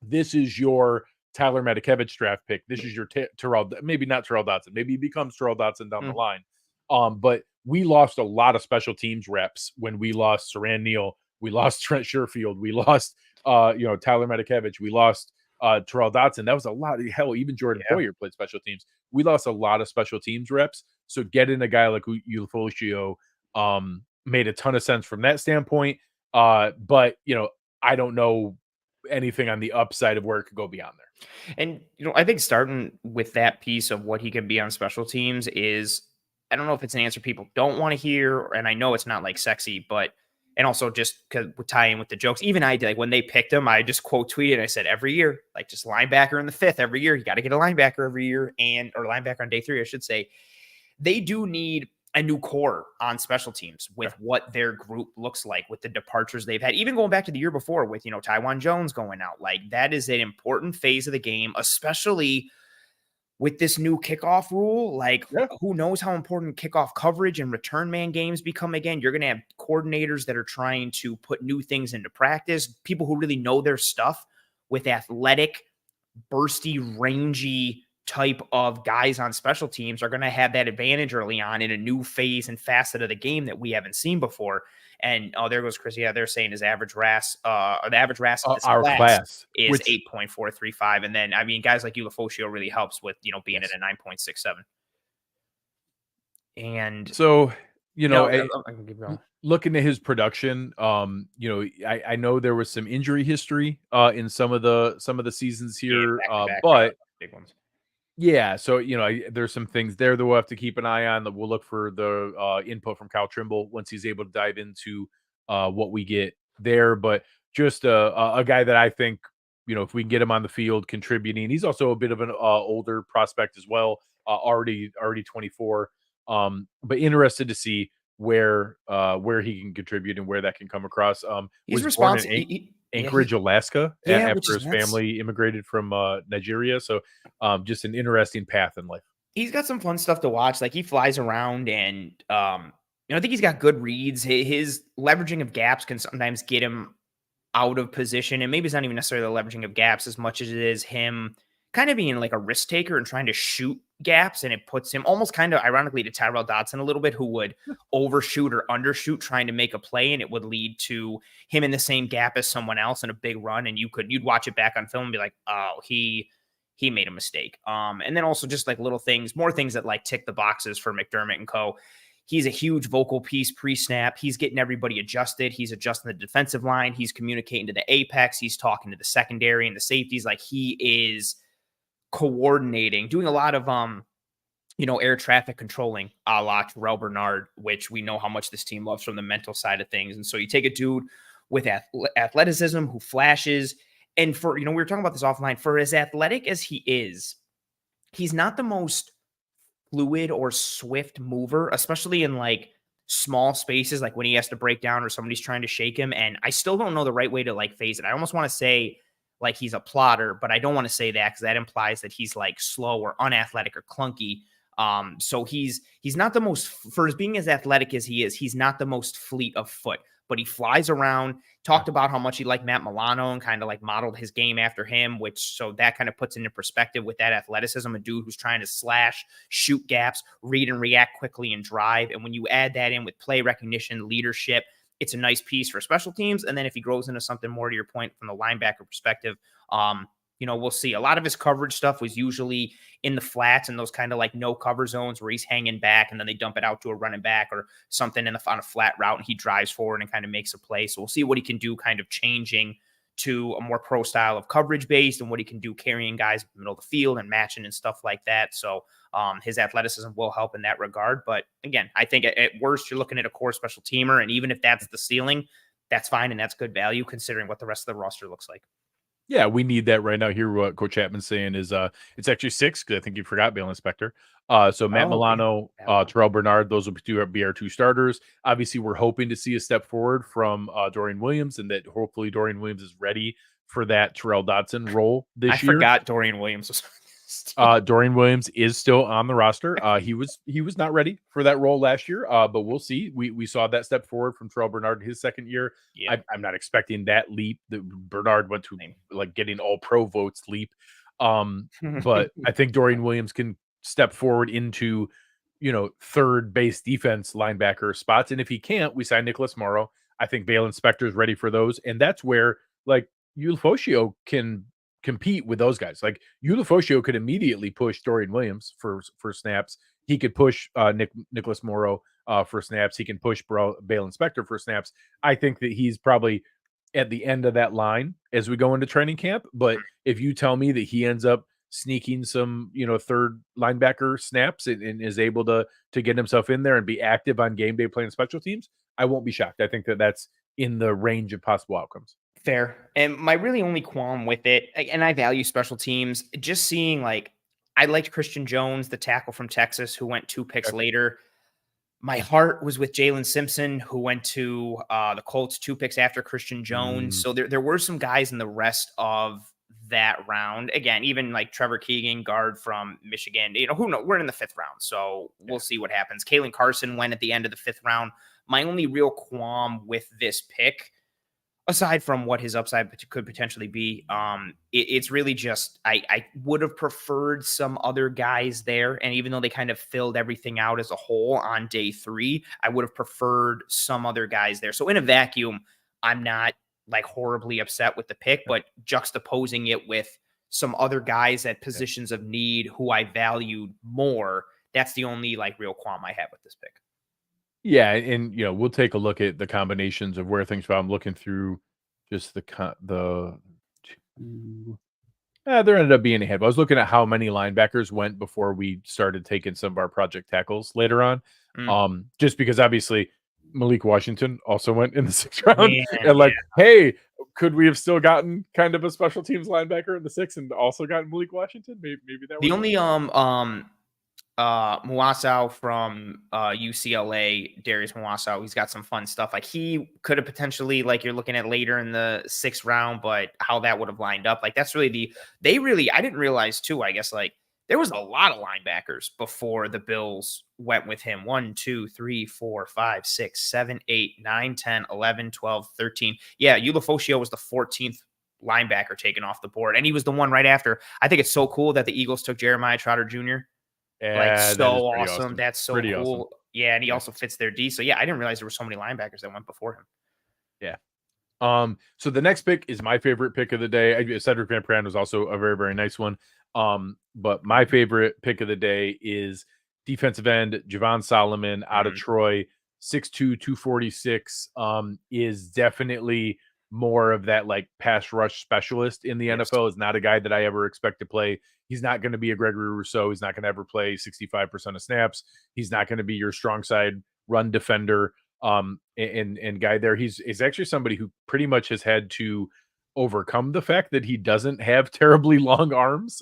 this is your Tyler Matakevich draft pick. This is your Terrell, maybe not Terrell Dotson. Maybe he becomes Terrell Dotson down the line. But we lost a lot of special teams reps when we lost Saran Neal. We lost Trent Sherfield. We lost, Tyler Matakevich. We lost Terrell Dotson. That was a lot. Hell, even Jordan Poyer played special teams. We lost a lot of special teams reps. So getting a guy like Ulofoshio made a ton of sense from that standpoint. But, I don't know anything on the upside of where it could go beyond there. And, I think starting with that piece of what he can be on special teams is, I don't know if it's an answer people don't want to hear. And I know it's not like sexy, but, and also just because we tie in with the jokes, even I did, like when they picked him, I just quote tweeted, and I said, every year, like just linebacker in the 5th every year, you got to get a linebacker every year or linebacker on day 3, I should say. They do need a new core on special teams with what their group looks like, with the departures they've had, even going back to the year before with, Taiwan Jones going out. Like that is an important phase of the game, especially with this new kickoff rule. Like who knows how important kickoff coverage and return man games become again. You're going to have coordinators that are trying to put new things into practice, people who really know their stuff with athletic, bursty, rangy type of guys on special teams are going to have that advantage early on in a new phase and facet of the game that we haven't seen before. And there goes Chris. Yeah, they're saying his average RAS, or the average RAS of this class is 8.435. And then, I mean, guys like Ulofoshio really helps with, being at a 9.67. And so, looking at his production, I know there was some injury history in some of the seasons here, but big ones. Yeah, so there's some things there that we'll have to keep an eye on. That we'll look for the input from Kyle Trimble once he's able to dive into what we get there. But just a guy that I think if we can get him on the field contributing, he's also a bit of an older prospect as well, already 24. But interested to see where he can contribute and where that can come across. He's responsible. Anchorage, Alaska, after his family immigrated from Nigeria. So just an interesting path in life. He's got some fun stuff to watch. Like he flies around and, I think he's got good reads. His leveraging of gaps can sometimes get him out of position. And maybe it's not even necessarily the leveraging of gaps as much as it is him kind of being like a risk taker and trying to shoot gaps. And it puts him almost kind of ironically to Tyrell Dotson a little bit, who would overshoot or undershoot trying to make a play. And it would lead to him in the same gap as someone else in a big run. And you'd watch it back on film and be like, oh, he made a mistake. And then also just like little things, more things that like tick the boxes for McDermott and co. He's a huge vocal piece pre-snap. He's getting everybody adjusted. He's adjusting the defensive line. He's communicating to the apex. He's talking to the secondary and the safeties. Like he is coordinating, doing a lot of, air traffic controlling a la Terrell Bernard, which we know how much this team loves from the mental side of things. And so you take a dude with athleticism who flashes. And for, we were talking about this offline, for as athletic as he is, he's not the most fluid or swift mover, especially in like small spaces, like when he has to break down or somebody's trying to shake him. And I still don't know the right way to like phase it. I almost want to say like he's a plotter, but I don't want to say that because that implies that he's like slow or unathletic or clunky. So he's not the most, for as being as athletic as he is, he's not the most fleet of foot, but he flies around, talked about how much he liked Matt Milano and kind of like modeled his game after him, so that kind of puts into perspective with that athleticism, a dude who's trying to slash, shoot gaps, read and react quickly and drive. And when you add that in with play recognition, leadership, it's a nice piece for special teams. And then if he grows into something more to your point from the linebacker perspective, we'll see. A lot of his coverage stuff was usually in the flats and those kind of like no cover zones where he's hanging back and then they dump it out to a running back or something on a flat route and he drives forward and kind of makes a play. So we'll see what he can do kind of changing to a more pro style of coverage based and what he can do carrying guys in the middle of the field and matching and stuff like that. So his athleticism will help in that regard. But again, I think at worst, you're looking at a core special teamer. And even if that's the ceiling, that's fine. And that's good value considering what the rest of the roster looks like. Yeah, we need that right now. Here, what Coach Chapman's saying is it's actually 6 because I think you forgot Bale Inspector. So Matt Oh, yeah. Milano, That one. Terrell Bernard, those will be our 2 starters. Obviously, we're hoping to see a step forward from Dorian Williams, and that hopefully Dorian Williams is ready for that Terrell Dotson role I this year. forgot Dorian Williams was on this team. Dorian Williams is still on the roster. He was not ready for that role last year, but we'll see. We saw that step forward from Terrell Bernard his second year. Yeah. I'm not expecting that leap that Bernard went to, like getting all pro votes leap. But I think Dorian Williams can step forward into, third base defense linebacker spots. And if he can't, we sign Nicholas Morrow. I think Bale Inspector is ready for those. And that's where like Ulofoshio can compete with those guys. Like Ulofoshio could immediately push Dorian Williams for snaps. He could push Nicholas Morrow for snaps. He can push Bale Inspector for snaps. I think that he's probably at the end of that line as we go into training camp. But if you tell me that he ends up sneaking some, third linebacker snaps and is able to get himself in there and be active on game day playing special teams, I won't be shocked. I think that that's in the range of possible outcomes. Fair. And my really only qualm with it, and I value special teams, just seeing I liked Christian Jones, the tackle from Texas, who went 2 picks later. My heart was with Jalen Simpson, who went to the Colts 2 picks after Christian Jones. So there were some guys in the rest of that round. Again, even like Trevor Keegan, guard from Michigan. Who knows? We're in the 5th round, so we'll see what happens. Kalen Carson went at the end of the 5th round. My only real qualm with this pick, aside from what his upside could potentially be, it's really just I would have preferred some other guys there. And even though they kind of filled everything out as a whole on day 3, I would have preferred some other guys there. So in a vacuum, I'm not horribly upset with the pick, but juxtaposing it with some other guys at positions of need who I valued more, that's the only real qualm I have with this pick. Yeah, and we'll take a look at the combinations of where things go. I'm looking through just the 2. There ended up being a handful. I was looking at how many linebackers went before we started taking some of our project tackles later on. Just because obviously Malik Washington also went in the 6th round. And hey, could we have still gotten kind of a special teams linebacker in the 6th and also gotten Malik Washington? Maybe that the only Muasau from UCLA, Darius Muasau, he's got some fun stuff. He could have potentially, you're looking at later in the 6th round, but how that would have lined up, that's really I didn't realize too, I guess, there was a lot of linebackers before the Bills went with him. 1, 2, 3, 4, 5, 6, 7, 8, 9, 10, 11, 12, 13. Yeah, Ulofoshio was the 14th linebacker taken off the board, and he was the one right after. I think it's so cool that the Eagles took Jeremiah Trotter Jr. So awesome. That's so pretty cool. Awesome. Yeah, and he also fits their D. So yeah, I didn't realize there were so many linebackers that went before him. Yeah. So the next pick is my favorite pick of the day. Sedrick Van Pran was also a very, very nice one. But my favorite pick of the day is defensive end Javon Solomon out of Troy, 6'2", 246. Is definitely more of that pass rush specialist in the NFL. Is not a guy that I ever expect to play. He's not going to be a Gregory Rousseau. He's not going to ever play 65% of snaps. He's not going to be your strong side run defender. And guy there, he's actually somebody who pretty much has had to overcome the fact that he doesn't have terribly long arms,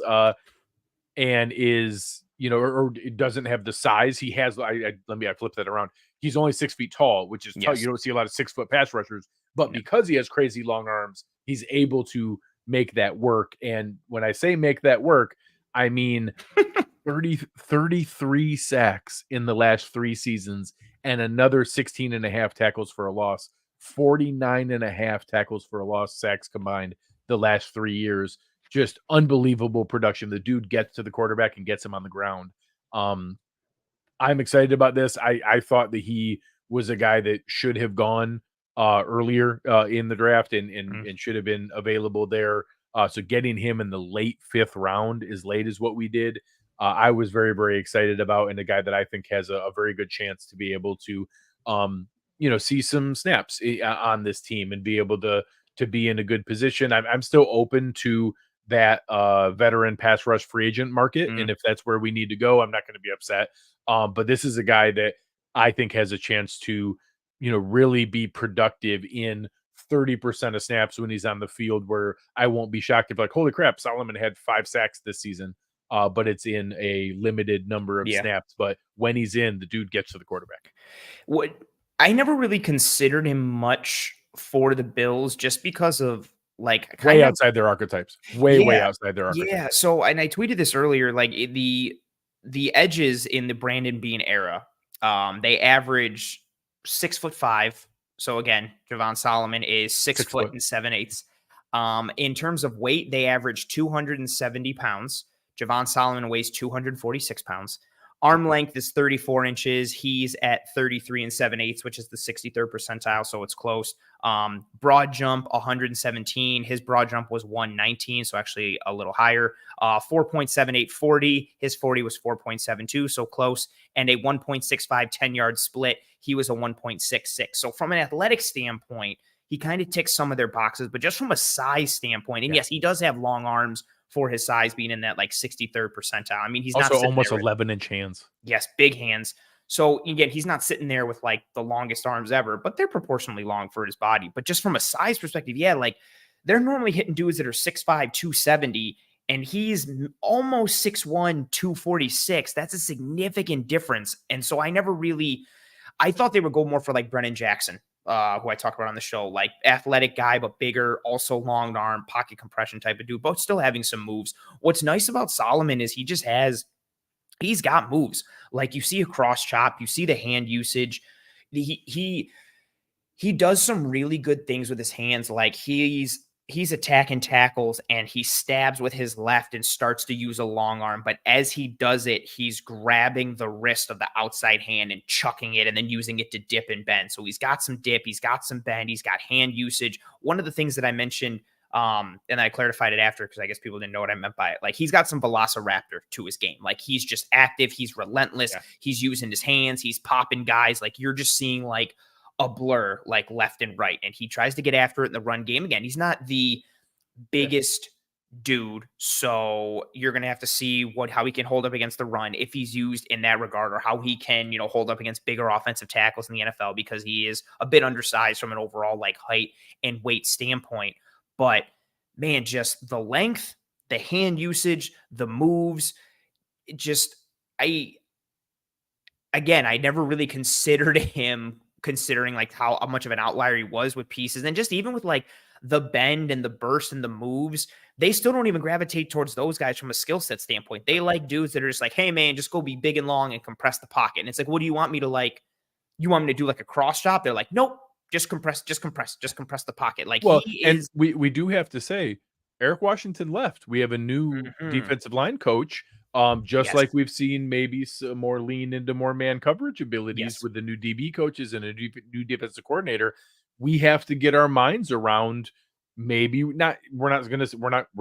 and is, or doesn't have the size he has. I flip that around. He's only 6 feet tall, which is tough. You don't see a lot of 6-foot pass rushers, but because he has crazy long arms, he's able to make that work. And when I say make that work, I mean 33 sacks in the last 3 seasons and another 16 and a half tackles for a loss, 49 and a half tackles for a loss sacks combined the last 3 years. Just unbelievable production. The dude gets to the quarterback and gets him on the ground. I'm excited about this. I thought that he was a guy that should have gone earlier in the draft and should have been available there. So getting him in the late 5th round, as late as what we did, I was very, very excited about, and a guy that I think has a very good chance to be able to, see some snaps on this team and be able to be in a good position. I'm still open to that veteran pass rush free agent market, and if that's where we need to go, I'm not going to be upset. But this is a guy that I think has a chance to, really be productive in 30% of snaps when he's on the field, where I won't be shocked if like, holy crap, Solomon had 5 sacks this season. But it's in a limited number of Yeah. snaps. But when he's in, the dude gets to the quarterback. What I never really considered him much for the Bills just because of like Way outside their archetypes. Way outside their archetypes. Yeah. So, and I tweeted this earlier, like the edges in the Brandon Beane era, they average 6'5". So again, Javon Solomon is 6 foot and 7/8. In terms of weight, they average 270 pounds. Javon Solomon weighs 246 pounds. Arm length is 34 inches. He's at 33 and 7/8, which is the 63rd percentile, so it's close. Broad jump, 117. His broad jump was 119, so actually a little higher. 4.78 40. His 40 was 4.72, so close. And a 1.65 10-yard split. He was a 1.66. So from an athletic standpoint, he kind of ticks some of their boxes, but just from a size standpoint, and yes, he does have long arms for his size, being in that like 63rd percentile. I mean, he's also not almost 11-inch hands. Yes, big hands. So again, he's not sitting there with like the longest arms ever, but they're proportionally long for his body. But just from a size perspective, yeah, like they're normally hitting dudes that are 6'5", 270, and he's almost 6'1", 246. That's a significant difference. And so I thought they would go more for like Brennan Jackson, who I talked about on the show, like athletic guy, but bigger, also long arm, pocket compression type of dude, both still having some moves. What's nice about Solomon is he's got moves. Like you see a cross chop, you see the hand usage. He does some really good things with his hands. Like he's attacking tackles and he stabs with his left and starts to use a long arm. But as he does it, he's grabbing the wrist of the outside hand and chucking it and then using it to dip and bend. So he's got some dip, he's got some bend, he's got hand usage. One of the things that I mentioned, and I clarified it after because I guess people didn't know what I meant by it. Like he's got some velociraptor to his game. Like he's just active, he's relentless, he's using his hands, he's popping guys. Like you're just seeing like a blur, like left and right. And he tries to get after it in the run game. Again, he's not the biggest dude, so you're going to have to see how he can hold up against the run if he's used in that regard, or how he can, hold up against bigger offensive tackles in the NFL, because he is a bit undersized from an overall like height and weight standpoint. But man, just the length, the hand usage, the moves, I never really considered him, considering like how much of an outlier he was with pieces, and just even with like the bend and the burst and the moves, they still don't even gravitate towards those guys from a skill set standpoint. They like dudes that are just like, hey man, just go be big and long and compress the pocket. And it's like, what do you want me to like? You want me to do like a cross chop? They're like, nope, just compress the pocket. Like, well, and we do have to say, Eric Washington left. We have a new defensive line coach. Like we've seen maybe some more lean into more man coverage abilities with the new DB coaches and a new defensive coordinator. We have to get our minds around we're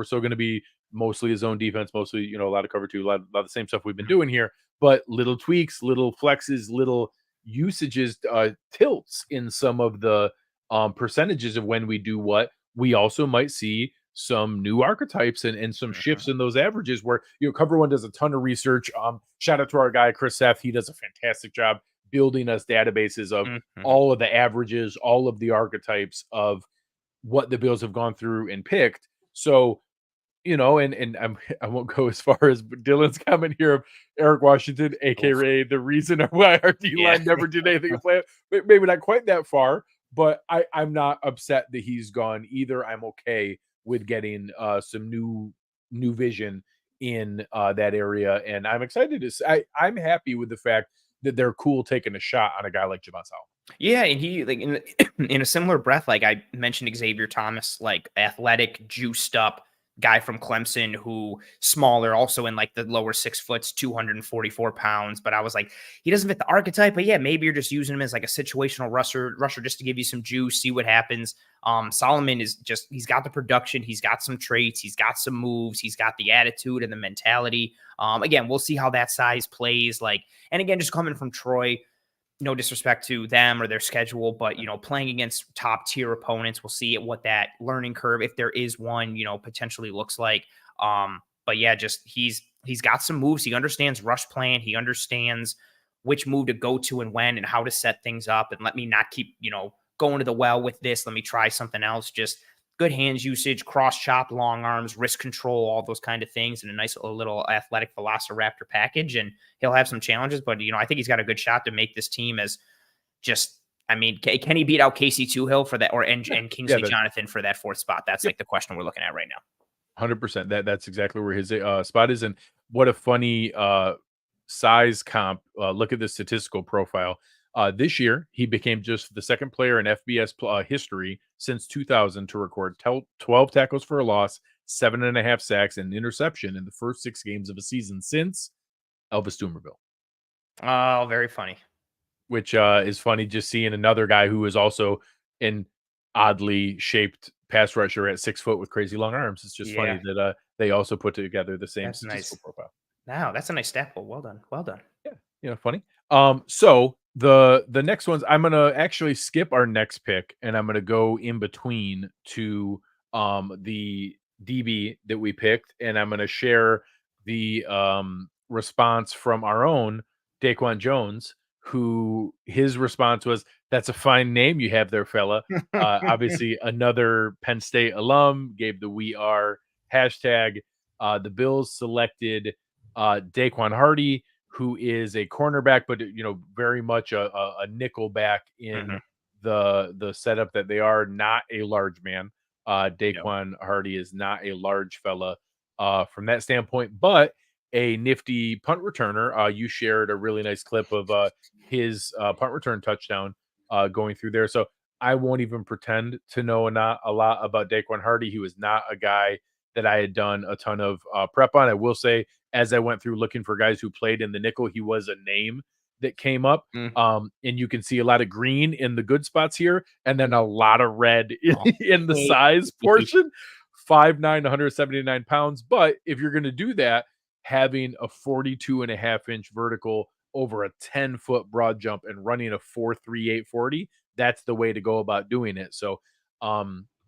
still going to be mostly a zone defense, mostly, a lot of cover two, a lot of the same stuff we've been doing here, but little tweaks, little flexes, little usages, tilts in some of the percentages of when we do what. We also might see some new archetypes and some shifts in those averages where, Cover One does a ton of research. Shout out to our guy, Chris Seth. He does a fantastic job building us databases of all of the averages, all of the archetypes of what the Bills have gone through and picked. So, I won't go as far as Dylan's comment here of Eric Washington, aka the reason why our D-line never did anything in play. Maybe not quite that far, but I'm not upset that he's gone either. I'm okay with getting some new vision in that area, and I'm excited to say I'm happy with the fact that they're cool taking a shot on a guy like Javon Solomon. Yeah, and he like in a similar breath, like I mentioned Xavier Thomas, like athletic, juiced up guy from Clemson, who smaller, also in like the lower 6 foot, 244 pounds. But I was like, he doesn't fit the archetype. But yeah, maybe you're just using him as like a situational rusher just to give you some juice, see what happens. Solomon is he's got the production, he's got some traits, he's got some moves, he's got the attitude and the mentality. Again, we'll see how that size plays. Like, and again, just coming from Troy, no disrespect to them or their schedule, but, playing against top tier opponents, we'll see what that learning curve, if there is one, potentially looks like. But yeah, just he's got some moves. He understands rush plan. He understands which move to go to and when and how to set things up, and let me not keep, going to the well with this. Let me try something else. Just good hands usage, cross chop, long arms, wrist control, all those kind of things, and a nice little athletic velociraptor package. And he'll have some challenges, but I think he's got a good shot to make this team as just, I mean, can he beat out Casey Toohill for that, and Kingsley Jonathan for that fourth spot? That's like the question we're looking at right now. 100%. That's exactly where his spot is. And what a funny size comp. Look at the statistical profile. This year, he became just the second player in FBS history since 2000 to record 12 tackles for a loss, 7.5 sacks, and interception in the first 6 games of a season since Elvis Dumervil. Oh, very funny. Which is funny, just seeing another guy who is also an oddly shaped pass rusher at 6 foot with crazy long arms. It's just funny that they also put together the same statistical profile. Wow, that's a nice stat. Well done. Well done. Yeah, funny. So the next ones, I'm gonna actually skip our next pick, and I'm gonna go in between to the DB that we picked, and I'm gonna share the response from our own Daequan Jones, who his response was, "That's a fine name you have there, fella." Obviously, another Penn State alum gave the "We Are" hashtag. The Bills selected Daequan Hardy, who is a cornerback, but very much a nickel back in the setup that they are, not a large man. Daequan Hardy is not a large fella from that standpoint, but a nifty punt returner. You shared a really nice clip of his punt return touchdown going through there. So I won't even pretend to know a lot about Daequan Hardy. He was not a guy that I had done a ton of prep on. I will say, as I went through looking for guys who played in the nickel, he was a name that came up. And you can see a lot of green in the good spots here, and then a lot of red in the size portion. 5'9", 179 pounds. But if you're going to do that, having a 42.5-inch vertical over a 10-foot broad jump and running a 4.38 40, that's the way to go about doing it. So,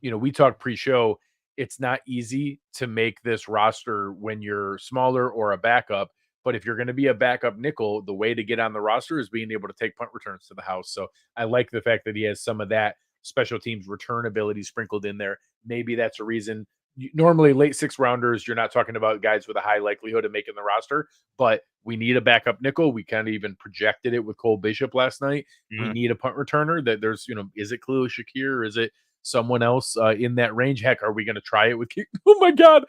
we talked pre-show. It's not easy to make this roster when you're smaller or a backup. But if you're going to be a backup nickel, the way to get on the roster is being able to take punt returns to the house. So I like the fact that he has some of that special teams return ability sprinkled in there. Maybe that's a reason. Normally, late 6th rounders, you're not talking about guys with a high likelihood of making the roster, but we need a backup nickel. We kind of even projected it with Cole Bishop last night. We need a punt returner. That there's, is it Khalil Shakir? Or is it someone else in that range? Heck, are we going to try it with? Oh my God,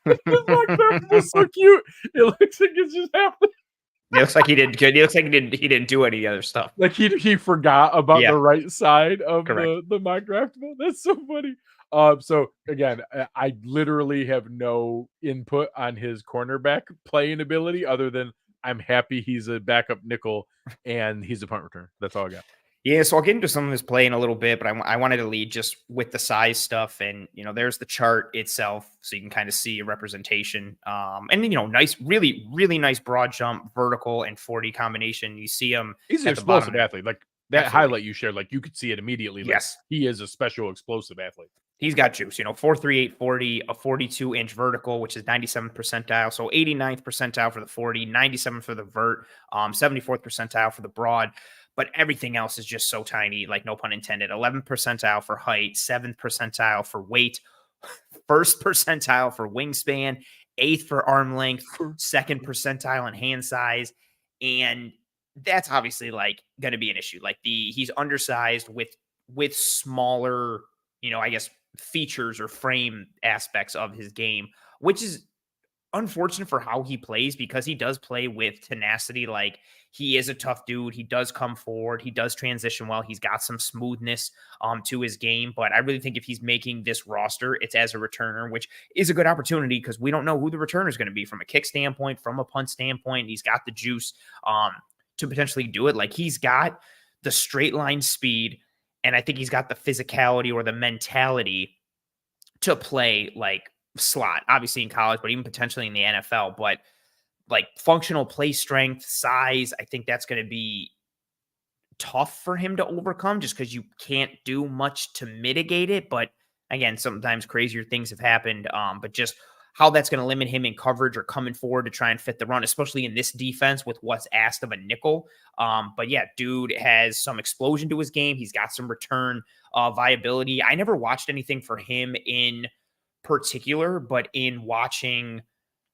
it's so cute. It looks like it's just happening. It looks like he didn't. It looks like he didn't do any other stuff. Like he forgot about the right side of Correct. the mock draft. That's so funny. So again, I literally have no input on his cornerback playing ability other than I'm happy he's a backup nickel and he's a punt returner. That's all I got. Yeah, so I'll get into some of his play in a little bit, but I wanted to lead just with the size stuff. And, there's the chart itself, so you can kind of see a representation. And, nice, really, really nice broad jump, vertical, and 40 combination. You see him. He's an explosive athlete. Like that highlight you shared, like you could see it immediately. Like, yes. He is a special explosive athlete. He's got juice, 4.38 40, a 42-inch vertical, which is 97th percentile. So 89th percentile for the 40, 97th for the vert, 74th percentile for the broad. But everything else is just so tiny, like no pun intended. 11th percentile for height, 7th percentile for weight, 1st percentile for wingspan, 8th for arm length, 2nd percentile in hand size. And that's obviously like going to be an issue. Like he's undersized with smaller, I guess, features or frame aspects of his game, which is unfortunate for how he plays because he does play with tenacity. Like he is a tough dude. He does come forward. He does transition well. He's got some smoothness to his game. But I really think if he's making this roster, it's as a returner, which is a good opportunity because we don't know who the returner is going to be from a kick standpoint, from a punt standpoint. He's got the juice to potentially do it. Like he's got the straight line speed, and I think he's got the physicality or the mentality to play like slot, obviously in college, but even potentially in the NFL. But like functional play strength, size, I think that's going to be tough for him to overcome just because you can't do much to mitigate it. But again, sometimes crazier things have happened. But just how that's going to limit him in coverage or coming forward to try and fit the run, especially in this defense with what's asked of a nickel. But yeah, dude has some explosion to his game. He's got some return viability. I never watched anything for him in particular, but in watching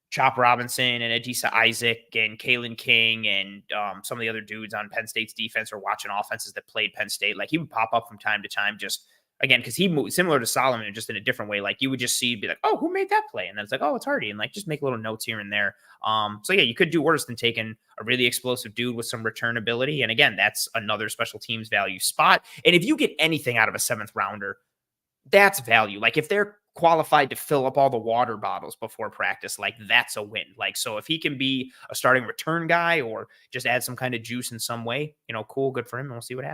Chop Robinson and Adisa Isaac and Kalen King and some of the other dudes on Penn State's defense, or watching offenses that played Penn State, like he would pop up from time to time, just again, because he moved similar to Solomon, just in a different way. Like you would just see, be like, oh, who made that play? And then it's like, oh, it's Hardy. And like just make little notes here and there. So yeah, you could do worse than taking a really explosive dude with some return ability. And again, that's another special teams value spot. And if you get anything out of a 7th rounder, that's value. Like if they're qualified to fill up all the water bottles before practice, like that's a win. Like, so if he can be a starting return guy or just add some kind of juice in some way, cool, good for him. And we'll see what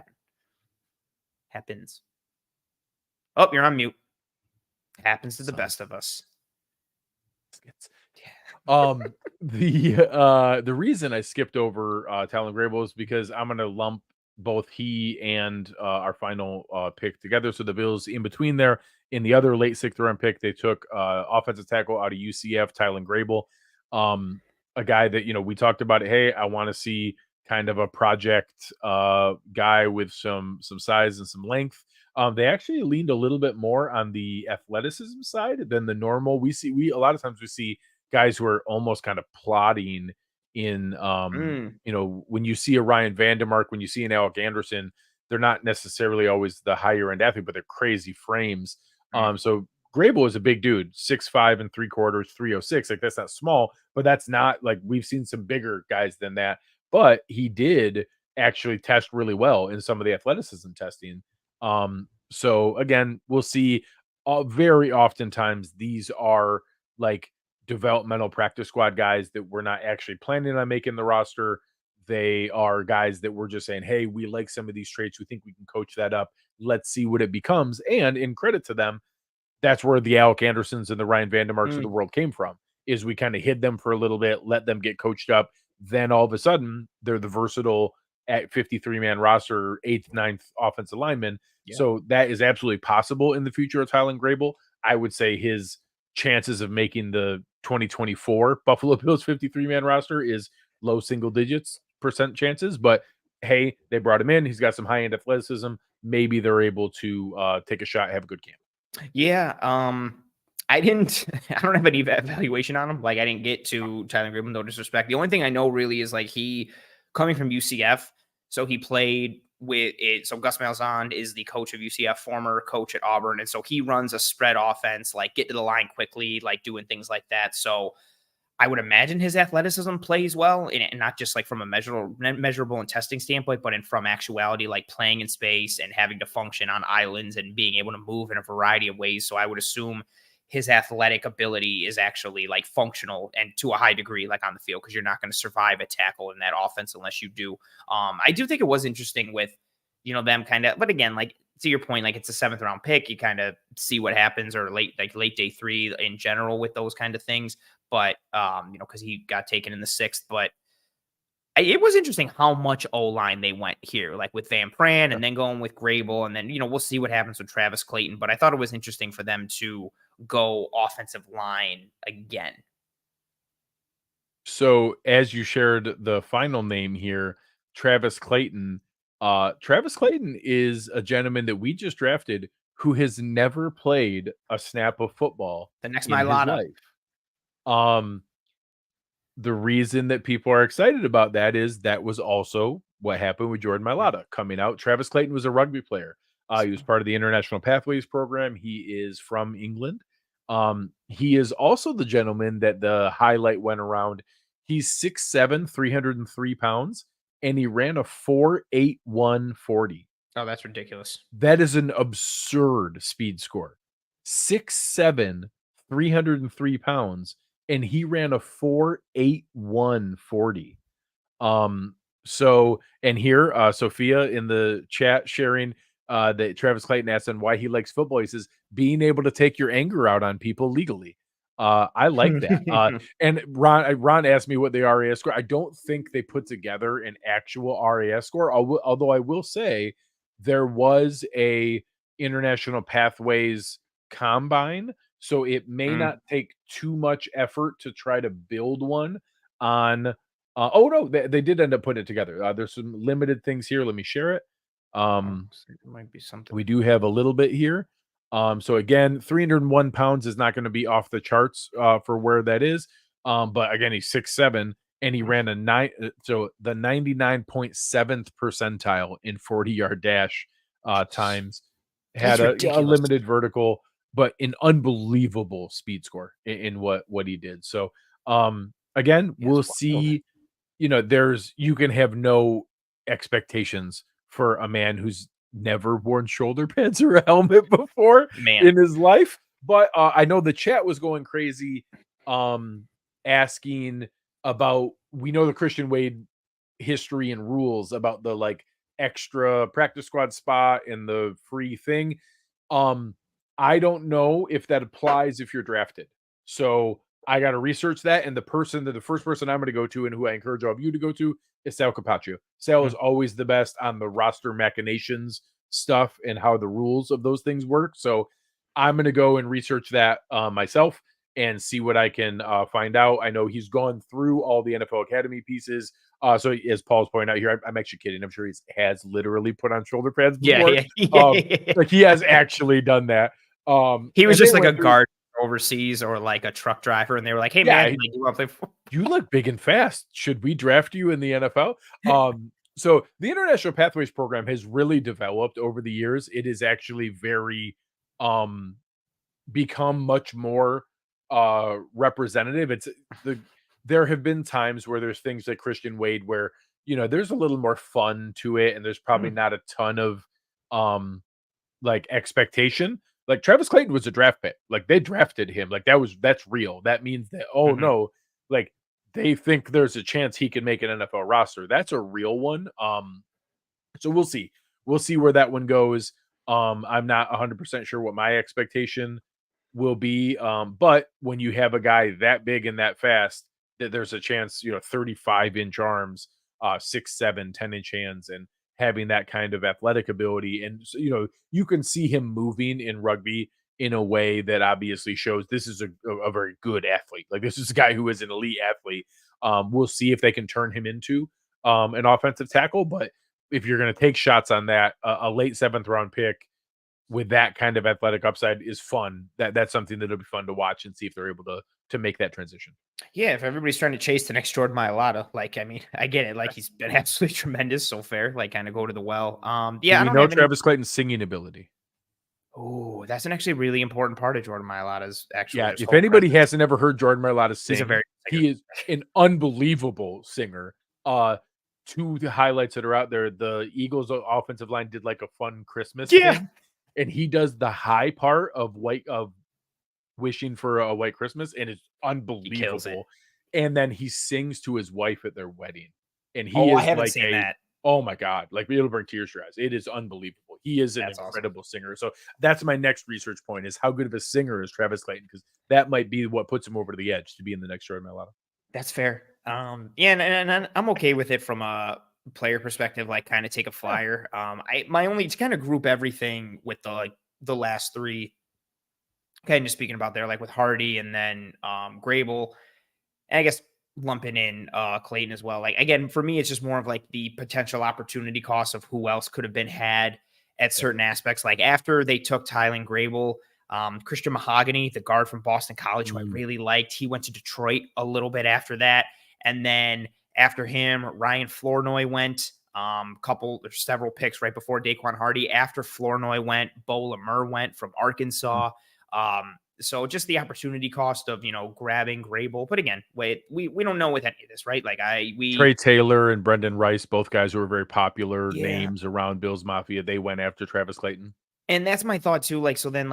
happens. Oh, you're on mute. Happens to the best of us. The reason I skipped over Tylan Grable is because I'm going to lump both he and our final pick together. So the Bills in between there, in the other late 6th round pick, they took offensive tackle out of UCF, Tylan Grable, a guy that, we talked about it. Hey, I want to see kind of a project guy with some size and some length. They actually leaned a little bit more on the athleticism side than the normal. We a lot of times we see guys who are almost kind of plotting in, when you see a Ryan Vandermark, when you see an Alec Anderson, they're not necessarily always the higher end athlete, but they're crazy frames. So Grable is a big dude, 6'5" and 3/4, 306. Like that's not small, but that's not like we've seen some bigger guys than that. But he did actually test really well in some of the athleticism testing. So again, we'll see very oftentimes these are like developmental practice squad guys that we're not actually planning on making the roster. They are guys that we're just saying, hey, we like some of these traits. We think we can coach that up. Let's see what it becomes. And in credit to them, that's where the Alec Andersons and the Ryan Vandermarks of the world came from, is we kind of hid them for a little bit, let them get coached up. Then all of a sudden, they're the versatile at 53-man roster, 8th, 9th offensive lineman. Yeah. So that is absolutely possible in the future of Tylan Grable. I would say his chances of making the 2024 Buffalo Bills 53-man roster is low single digits % chances. But hey, they brought him in. He's got some high-end athleticism. Maybe they're able to take a shot, have a good camp. Yeah. I don't have any evaluation on him. Like I didn't get to Tylan Grable, no disrespect. The only thing I know really is like he coming from UCF. So he played with it. So Gus Malzahn is the coach of UCF, former coach at Auburn. And so he runs a spread offense, like get to the line quickly, like doing things like that. So I would imagine his athleticism plays well, and not just like from a measurable and testing standpoint, but from actuality, like playing in space and having to function on islands and being able to move in a variety of ways. So I would assume his athletic ability is actually like functional and to a high degree, like on the field, because you're not going to survive a tackle in that offense unless you do. I do think it was interesting with, them kind of, but again, like to your point, like it's a 7th round pick, you kind of see what happens, or late day 3 in general with those kind of things. But, because he got taken in the 6th, but it was interesting how much O-line they went here, like with Van Pran and then going with Grable. And then, we'll see what happens with Travis Clayton. But I thought it was interesting for them to go offensive line again. So as you shared the final name here, Travis Clayton. Travis Clayton is a gentleman that we just drafted who has never played a snap of football in his life. The reason that people are excited about that is that was also what happened with Jordan Mailata coming out. Travis Clayton was a rugby player. He was part of the International Pathways program. He is from England. He is also the gentleman that the highlight went around. He's 6'7", 303 pounds, and he ran a 4.81 40. Oh, that's ridiculous. That is an absurd speed score. 6'7", 303 pounds, and he ran a 4.81 40. So, and here, Sophia in the chat sharing that Travis Clayton asked him why he likes football. He says, being able to take your anger out on people legally. I like that. And Ron asked me what the RAS score. I don't think they put together an actual RAS score, although I will say there was a International Pathways combine So it may not take too much effort to try to build one on. Oh no, they did end up putting it together. There's some limited things here. Let me share it. So it might be something. We do have a little bit here. So again, 301 pounds is not going to be off the charts for where that is. But again, he's 6'7", and he ran a 99.7th percentile in 40-yard dash times. Had a limited vertical, but an unbelievable speed score in what he did. So again, we'll see. You can have no expectations for a man who's never worn shoulder pads or a helmet before in his life. But I know the chat was going crazy asking about, we know the Christian Wade history and rules about the like extra practice squad spot and the free thing. I don't know if that applies if you're drafted. So I got to research that. And the first person I'm going to go to and who I encourage all of you to go to is Sal Capaccio. Sal is always the best on the roster machinations stuff and how the rules of those things work. So I'm going to go and research that myself and see what I can find out. I know he's gone through all the NFL Academy pieces. So as Paul's pointing out here, I'm actually kidding. I'm sure he has literally put on shoulder pads before. Like he has actually done that. He was just like a guard overseas or like a truck driver, and they were like, "Hey man, you look big and fast. Should we draft you in the NFL?" So the International Pathways program has really developed over the years. It is actually very become much more representative. There have been times where there's things like Christian Wade where there's a little more fun to it, and there's probably not a ton of like expectation. Like Travis Clayton was a draft pick. Like they drafted him. Like that's real. That means that no, like they think there's a chance he can make an NFL roster. That's a real one. So we'll see. We'll see where that one goes. I'm not 100% sure what my expectation will be. But when you have a guy that big and that fast, that there's a chance, 35-inch arms, 6'7", 10-inch hands, and having that kind of athletic ability. And, you can see him moving in rugby in a way that obviously shows this is a very good athlete. Like this is a guy who is an elite athlete. We'll see if they can turn him into an offensive tackle. But if you're going to take shots on that, a late 7th round pick with that kind of athletic upside is fun. That's something that'll be fun to watch and see if they're able to make that transition. Yeah, if everybody's trying to chase the next Jordan Mailata, I get it. Like he's been absolutely tremendous so fair. Like kind of go to the well. Yeah, I know Travis Clayton's singing ability. Oh, that's an actually really important part of Jordan Mailata's actually. Yeah, if anybody hasn't ever heard Jordan Mailata sing, he is an unbelievable singer. 2 highlights that are out there. The Eagles offensive line did like a fun Christmas thing, and he does the high part of wishing for a white Christmas, and it's unbelievable. And then he sings to his wife at their wedding, and he is I haven't seen that. Oh my God, like it'll bring tears to your eyes. It is unbelievable. He is an incredible singer. So that's my next research point, is how good of a singer is Travis Clayton, because that might be what puts him over to the edge to be in the next Jordan Mailata. That's fair. And I'm okay with it from a player perspective, like kind of take a flyer. My only to kind of group everything with the last 3, kind of speaking about there, like with Hardy and then Grable, and I guess lumping in Clayton as well. Like again, for me, it's just more of like the potential opportunity cost of who else could have been had at certain aspects. Like after they took Tylan Grable, Christian Mahogany, the guard from Boston College, who I really liked, he went to Detroit a little bit after that. And then after him, Ryan Flournoy went. There's several picks right before Daequan Hardy. After Flournoy went, Bo Lemur went from Arkansas. So just the opportunity cost of, grabbing Grable. But again, we don't know with any of this, right? Like Trey Taylor and Brendan Rice, both guys who were very popular names around Bills Mafia. They went after Travis Clayton. And that's my thought too. Like, so then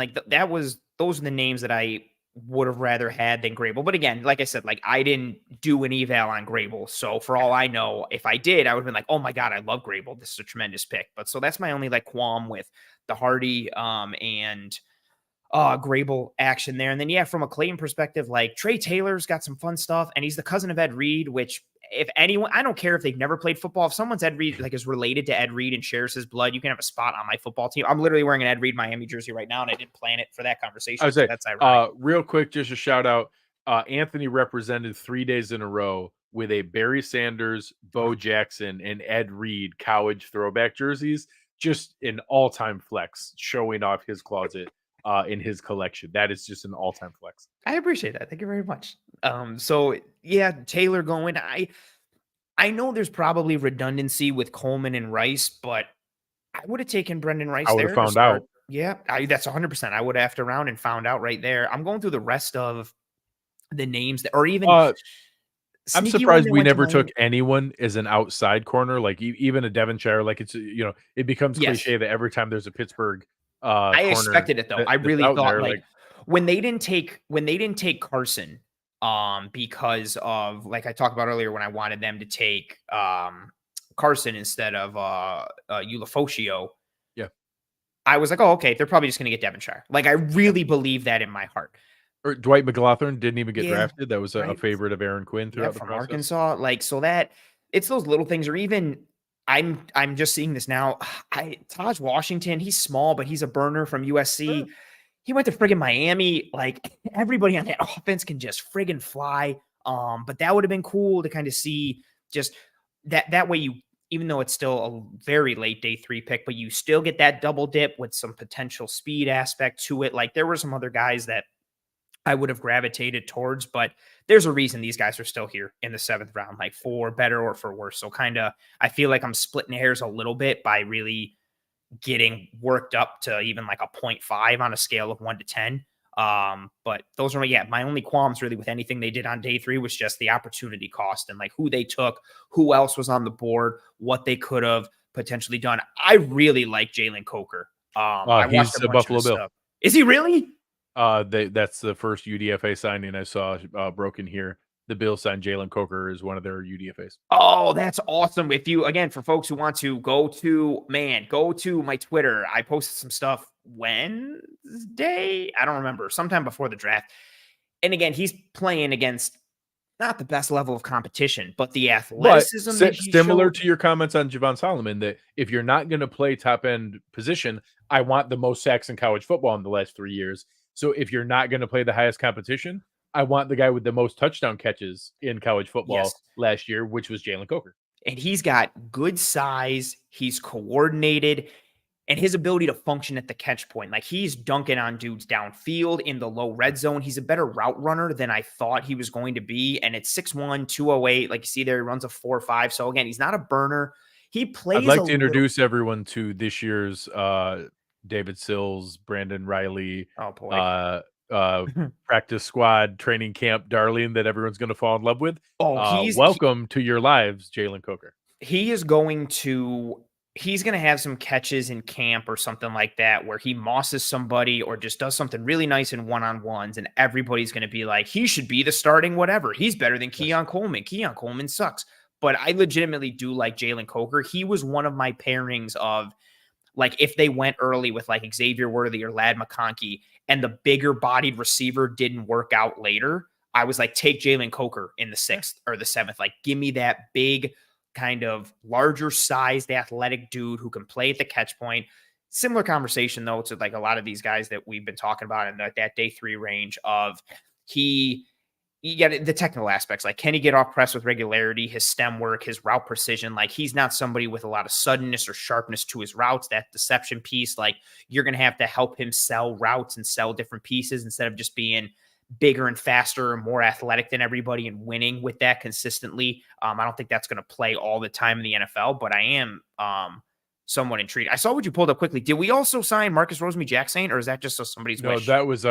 those are the names that I would have rather had than Grable. But again, like I said, like I didn't do an eval on Grable. So for all I know, if I did, I would have been like, oh my God, I love Grable. This is a tremendous pick. But so that's my only qualm with the Hardy and Grable action there. And then, from a Clayton perspective, like Trey Taylor's got some fun stuff, and he's the cousin of Ed Reed, which if anyone, I don't care if they've never played football. If someone's Ed Reed, like is related to Ed Reed and shares his blood, you can have a spot on my football team. I'm literally wearing an Ed Reed Miami jersey right now, and I didn't plan it for that conversation. I would say, That's ironic. real quick, just a shout out. Anthony represented 3 days in a row with a Barry Sanders, Bo Jackson, and Ed Reed college throwback jerseys. Just an all-time flex, showing off his closet in his collection. That is just an all-time flex. I appreciate that. Thank you very much. So yeah, Taylor going. I know there's probably redundancy with Coleman and Rice, but I would have taken Brendan Rice. I would have found out. Yeah, that's 100%. I would have after round and found out right there. I'm going through the rest of the names that, or even. I'm surprised we never took anyone as an outside corner, like even a Devonshire. Like it's it becomes cliche that every time there's a Pittsburgh. I expected it though. I really thought like when they didn't take Carson, because of like I talked about earlier when I wanted them to take Carson instead of Ulofoshio. Yeah, I was like, oh okay, they're probably just gonna get Devonshire. Like I really believe that in my heart. Or Dwight McLaughlin didn't even get drafted. That was a favorite of Aaron Quinn throughout the process. Arkansas. Like, so that it's those little things, or even I'm just seeing this now. Taj Washington, he's small, but he's a burner from USC. He went to friggin' Miami. Like everybody on that offense can just friggin' fly. But that would have been cool to kind of see just that way you, even though it's still a very late day 3 pick, but you still get that double dip with some potential speed aspect to it. Like there were some other guys that I would have gravitated towards, but there's a reason these guys are still here in the 7th round, like for better or for worse. So kind of, I feel like I'm splitting hairs a little bit by really getting worked up to even like a 0.5 on a scale of 1 to 10. But those are my only qualms really with anything they did on day 3 was just the opportunity cost and like who they took, who else was on the board, what they could have potentially done. I really like Jalen Coker. He's a Buffalo Bill. Stuff. Is he really? That's the first UDFA signing I saw broken here. The Bills signed Jalen Coker as one of their UDFAs. Oh, that's awesome. If you, again, for folks who want to go to my Twitter. I posted some stuff Wednesday. I don't remember, sometime before the draft. And again, he's playing against not the best level of competition, but the athleticism. But similar to your comments on Javon Solomon, that if you're not going to play top end position, I want the most sacks in college football in the last 3 years. So if you're not going to play the highest competition, I want the guy with the most touchdown catches in college football last year, which was Jalen Coker. And he's got good size. He's coordinated. And his ability to function at the catch point. Like he's dunking on dudes downfield in the low red zone. He's a better route runner than I thought he was going to be. And it's 6'1", 208. Like you see there, he runs a 4.5. So again, he's not a burner. He plays. I'd like to introduce everyone to this year's David Sills, Brandon Riley, practice squad, training camp darling that everyone's going to fall in love with. Welcome to your lives, Jalen Coker. He's going to have some catches in camp or something like that where he mosses somebody or just does something really nice in one-on-ones, and everybody's going to be like, he should be the starting whatever. He's better than Keon Coleman. Keon Coleman sucks. But I legitimately do like Jalen Coker. He was one of my pairings of, like, if they went early with like Xavier Worthy or Ladd McConkey and the bigger bodied receiver didn't work out later, I was like, take Jalen Coker in the 6th or the 7th. Like, give me that big kind of larger sized athletic dude who can play at the catch point. Similar conversation though to like a lot of these guys that we've been talking about in that day 3 range of you get the technical aspects. Like, can he get off press with regularity, his stem work, his route precision? Like, he's not somebody with a lot of suddenness or sharpness to his routes. That deception piece, like, you're going to have to help him sell routes and sell different pieces instead of just being bigger and faster and more athletic than everybody and winning with that consistently. I don't think that's going to play all the time in the NFL, but I am somewhat intrigued. I saw what you pulled up quickly. Did we also sign Marcus Rosemy-Jacksaint, or is that just somebody's wish? No, that was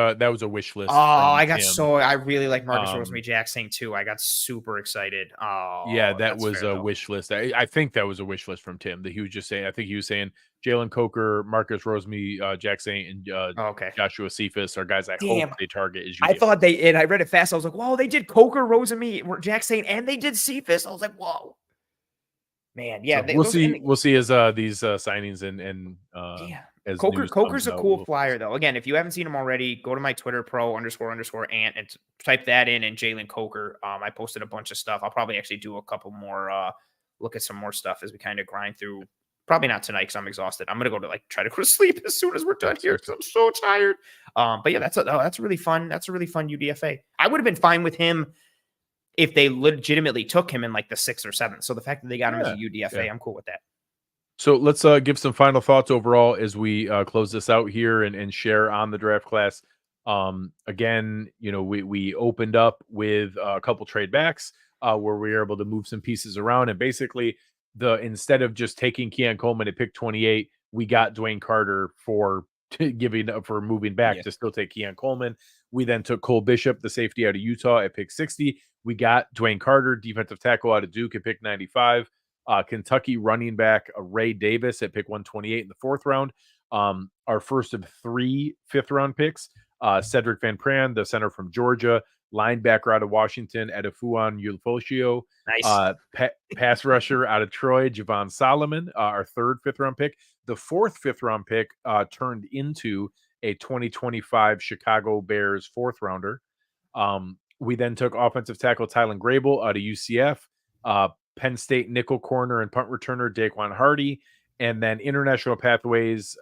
a wish list. Oh, I really like Marcus Rosemy-Jacksaint too. I got super excited. Oh, yeah, that was a wish list. I think that was a wish list from Tim that he was just saying. I think he was saying Jalen Coker, Marcus Rosemy-Jacksaint, and Joshua Cephas are guys I hope they target. I thought and I read it fast. I was like, whoa, they did Coker, Rosemy-Jacksaint, and they did Cephas. I was like, whoa. Man, yeah, so we'll see as these signings and as Coker's news comes a out. cool flyer, though. Again, if you haven't seen him already, go to my Twitter, pro__ant, and type that in and Jalen Coker. I posted a bunch of stuff. I'll probably actually do a couple more, look at some more stuff as we kind of grind through. Probably not tonight because I'm exhausted. I'm gonna go to try to go to sleep as soon as we're done here because I'm so tired. But yeah, that's a really fun UDFA. I would have been fine with him if they legitimately took him in like the 6th or 7th. So the fact that they got him as a UDFA, I'm cool with that. So let's give some final thoughts overall as we close this out here and share on the draft class. Again, we opened up with a couple trade backs where we were able to move some pieces around, and basically instead of just taking Keon Coleman at pick 28, we got Dwayne Carter for moving back to still take Keon Coleman. We then took Cole Bishop, the safety out of Utah, at pick 60. We got Dwayne Carter, defensive tackle out of Duke, at pick 95. Kentucky running back Ray Davis at pick 128 in the 4th round. Our first of 3 5th-round picks. Sedrick Van Pran, the center from Georgia, linebacker out of Washington, Edefuan Ulofoshio. Nice. Pass rusher out of Troy, Javon Solomon, our 3rd 5th-round pick. The 4th 5th-round pick turned into a 2025 Chicago Bears 4th rounder. We then took offensive tackle Tylan Grable out of UCF, Penn State nickel corner and punt returner Daequan Hardy, and then International Pathways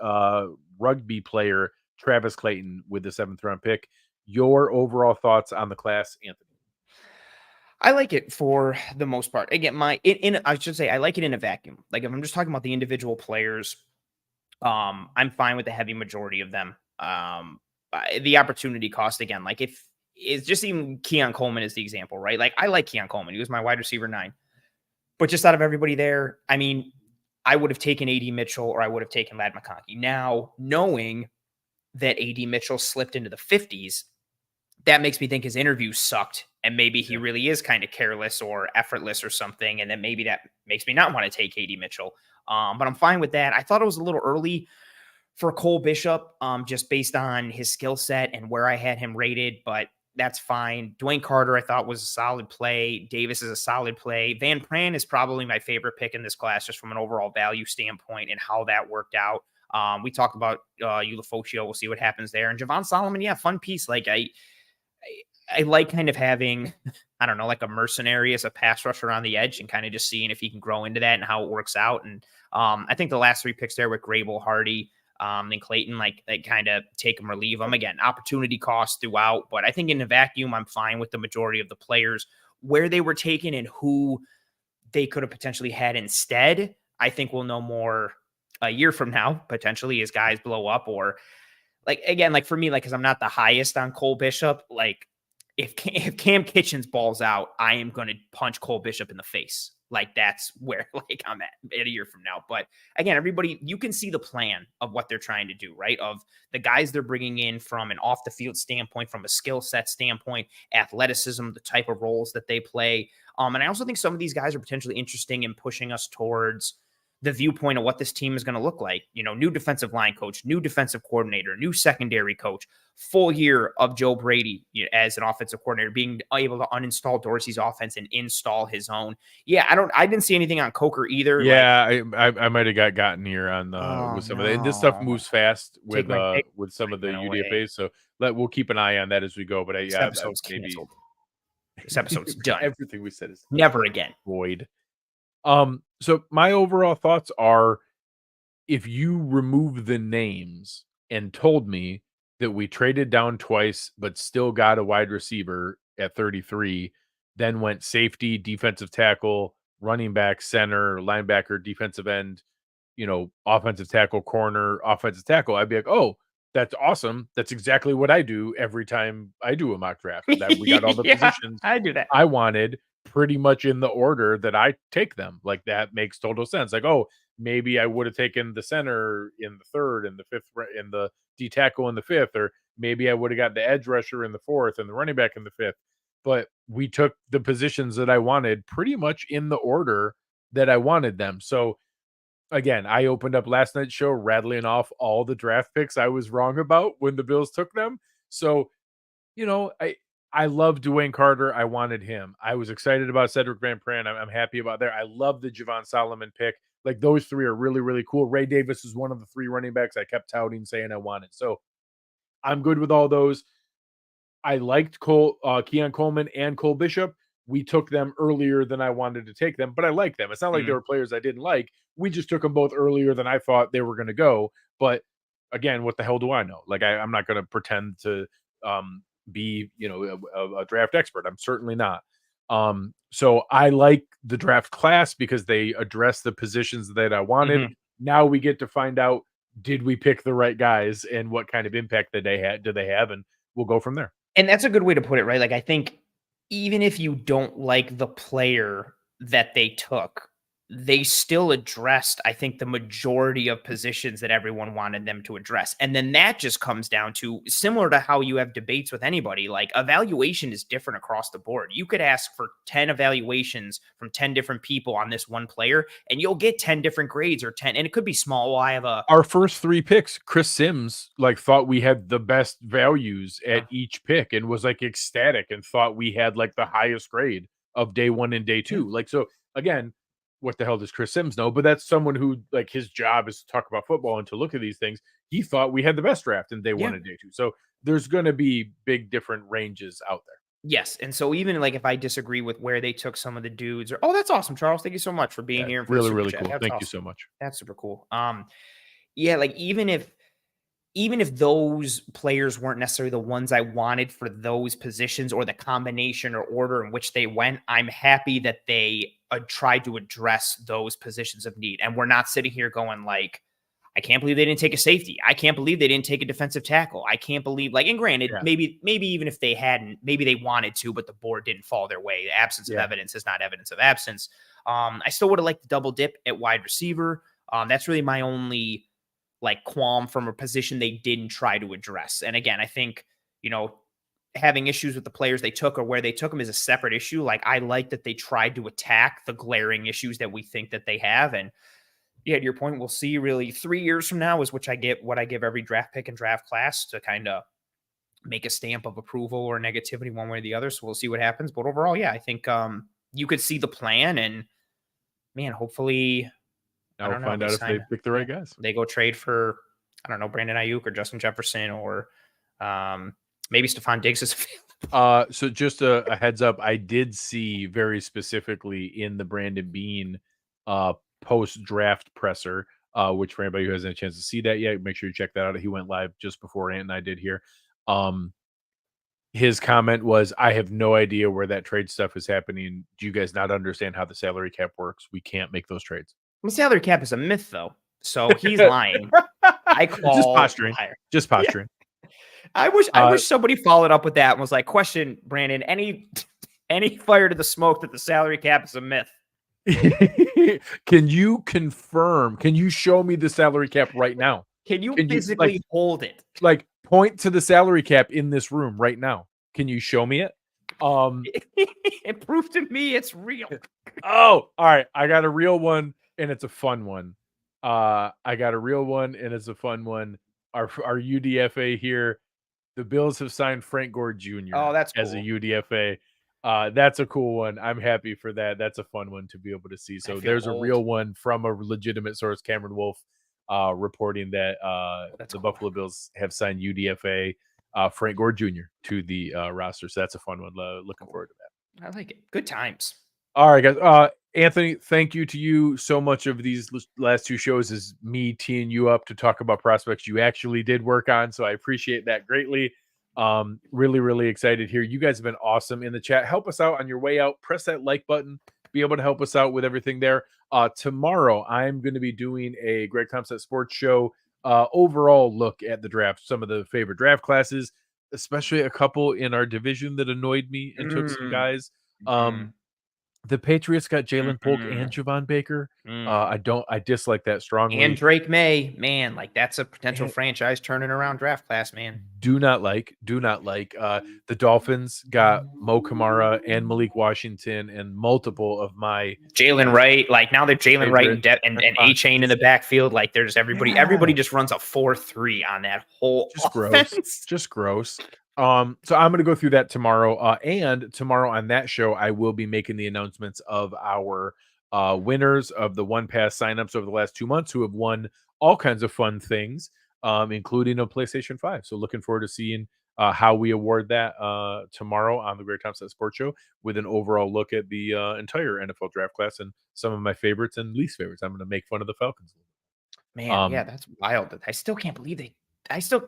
rugby player Travis Clayton with the 7th round pick. Your overall thoughts on the class, Anthony? I like it for the most part. Again, I should say I like it in a vacuum. Like if I'm just talking about the individual players, I'm fine with the heavy majority of them. The opportunity cost, again, like if it's just even Keon Coleman is the example, right? Like I like Keon Coleman. He was my wide receiver 9. But just out of everybody there, I mean, I would have taken A.D. Mitchell or I would have taken Ladd McConkey. Now, knowing that A.D. Mitchell slipped into the 50s, that makes me think his interview sucked. And maybe he really is kind of careless or effortless or something. And then maybe that makes me not want to take A.D. Mitchell. But I'm fine with that. I thought it was a little early for Cole Bishop, just based on his skill set and where I had him rated. But that's fine. Dwayne Carter, I thought, was a solid play. Davis is a solid play. Van Pran is probably my favorite pick in this class, just from an overall value standpoint and how that worked out. We talked about Ulofoshio. We'll see what happens there. And Javon Solomon, fun piece. Like I like kind of having, I don't know, like a mercenary as a pass rusher on the edge and kind of just seeing if he can grow into that and how it works out. And I think the last 3 picks there with Grable, Hardy, and Clayton, like kind of take them or leave them. Again, opportunity cost throughout, but I think in a vacuum, I'm fine with the majority of the players. Where they were taken and who they could have potentially had instead, I think we'll know more a year from now, potentially, as guys blow up. Or like, again, like for me, like, because I'm not the highest on Cole Bishop, like if Cam Kitchens balls out, I am going to punch Cole Bishop in the face. Like that's where like I'm at a year from now. But again, everybody, you can see the plan of what they're trying to do, right? Of the guys they're bringing in from an off the field standpoint, from a skill set standpoint, athleticism, the type of roles that they play. And I also think some of these guys are potentially interesting in pushing us towards the viewpoint of what this team is going to look like. New defensive line coach, new defensive coordinator, new secondary coach, full year of Joe Brady as an offensive coordinator, being able to uninstall Dorsey's offense and install his own. Yeah, I didn't see anything on Coker either. Yeah, I might have gotten here on with some of that. This stuff moves fast with some of the UDFAs, so we'll keep an eye on that as we go. But this episode's canceled. This episode's done. Everything we said is never again. Void. So my overall thoughts are, if you remove the names and told me that we traded down twice, but still got a wide receiver at 33, then went safety, defensive tackle, running back, center, linebacker, defensive end, offensive tackle, corner, offensive tackle, I'd be like, oh, that's awesome. That's exactly what I do every time I do a mock draft. That we got all the positions I do that. I wanted pretty much in the order that I take them. Like that makes total sense. Like, oh, maybe I would have taken the center in the 3rd and the 5th in the D tackle in the 5th, or maybe I would have got the edge rusher in the 4th and the running back in the 5th. But we took the positions that I wanted pretty much in the order that I wanted them. So again, I opened up last night's show rattling off all the draft picks I was wrong about when the Bills took them. So, I love Dwayne Carter. I wanted him. I was excited about Sedrick Van Pran. I'm happy about there. I love the Javon Solomon pick. Like those three are really, really cool. Ray Davis is one of the 3 running backs I kept touting, saying I wanted. So I'm good with all those. I liked Keon Coleman and Cole Bishop. We took them earlier than I wanted to take them, but I like them. It's not like they were players I didn't like. We just took them both earlier than I thought they were going to go. But again, what the hell do I know? Like, I'm not going to pretend to be, a draft expert. I'm certainly not. So I like the draft class because they address the positions that I wanted. Now we get to find out, did we pick the right guys and what kind of impact do they have? And we'll go from there. And that's a good way to put it, right? Like, I think even if you don't like the player that they took, they still addressed, I think, the majority of positions that everyone wanted them to address. And then that just comes down to, similar to how you have debates with anybody, like evaluation is different across the board. You could ask for 10 evaluations from 10 different people on this one player, and you'll get 10 different grades or 10. And it could be small. Well, I have our first 3 picks, Chris Sims, like, thought we had the best values at each pick and was like ecstatic and thought we had like the highest grade of day 1 and day 2. Like, so again, what the hell does Chris Sims know? But that's someone who, like, his job is to talk about football and to look at these things. He thought we had the best draft in day 1 and day 2. So there's going to be big different ranges out there. Yes. And so even like if I disagree with where they took some of the dudes, or that's awesome, Charles. Thank you so much for being here. And for really, really cool. That's Thank awesome. you so much. That's super cool. Like even if those players weren't necessarily the ones I wanted for those positions or the combination or order in which they went, I'm happy that they tried to address those positions of need. And we're not sitting here going like, I can't believe they didn't take a safety. I can't believe they didn't take a defensive tackle. I can't believe, like, and granted, maybe even if they hadn't, maybe they wanted to, but the board didn't fall their way. The absence of evidence is not evidence of absence. I still would have liked the double dip at wide receiver. That's really my only like qualm from a position they didn't try to address. And again, I think, having issues with the players they took or where they took them is a separate issue. Like, I like that they tried to attack the glaring issues that we think that they have. And yeah, to your point, we'll see really 3 years from now is what I give every draft pick and draft class to kind of make a stamp of approval or negativity one way or the other. So we'll see what happens. But overall, yeah, I think you could see the plan, and man, hopefully now we'll find out if they pick the right guys. They go trade for, I don't know, Brandon Ayuk or Justin Jefferson or maybe Stephon Diggs is so just a heads up, I did see very specifically in the Brandon Beane post-draft presser, which for anybody who hasn't had a chance to see that yet, make sure you check that out. He went live just before Ant and I did here. His comment was, I have no idea where that trade stuff is happening. Do you guys not understand how the salary cap works? We can't make those trades. The salary cap is a myth, though. So he's lying. I call just posturing. Yeah. I wish somebody followed up with that and was like, question, Brandon, any fire to the smoke that the salary cap is a myth? Can you confirm? Can you show me the salary cap right now? Can you physically hold it? Like, point to the salary cap in this room right now. Can you show me it? It proved to me it's real. Oh, all right. I got a real one, and it's a fun one. Our UDFA here. The Bills have signed Frank Gore Jr. Oh, that's cool. As a UDFA. That's a cool one. I'm happy for that. That's a fun one to be able to see. So there's a real one from a legitimate source, Cameron Wolf, reporting that the Buffalo Bills have signed UDFA Frank Gore Jr. to the roster. So that's a fun one. Looking forward to that. I like it. Good times. All right, guys. Anthony, thank you to you. So much of these last 2 shows is me teeing you up to talk about prospects you actually did work on. So I appreciate that greatly. Really, really excited here. You guys have been awesome in the chat. Help us out on your way out. Press that like button. Be able to help us out with everything there. Tomorrow, I'm going to be doing a Greg Tompsett Sports Show overall look at the draft, some of the favorite draft classes, especially a couple in our division that annoyed me and took some guys. The Patriots got Jalen Polk and Javon Baker. I dislike that strongly. And Drake May, man, like that's a potential franchise turning around draft class, man. Do not like. The Dolphins got Mo Kamara and Malik Washington and multiple of my Jalen Wright. Like now they're Jalen Wright and A-Chain in the backfield. Like there's everybody. Yeah. Everybody just runs a 4-3 on that whole offense. Just gross. So I'm going to go through that tomorrow. And tomorrow on that show, I will be making the announcements of our winners of the One Pass signups over the last 2 months who have won all kinds of fun things, including a PlayStation 5. So looking forward to seeing how we award that tomorrow on the Greg Tompsett Sports Show with an overall look at the entire NFL draft class and some of my favorites and least favorites. I'm going to make fun of the Falcons. Man, yeah, that's wild. I still can't believe they. I'm So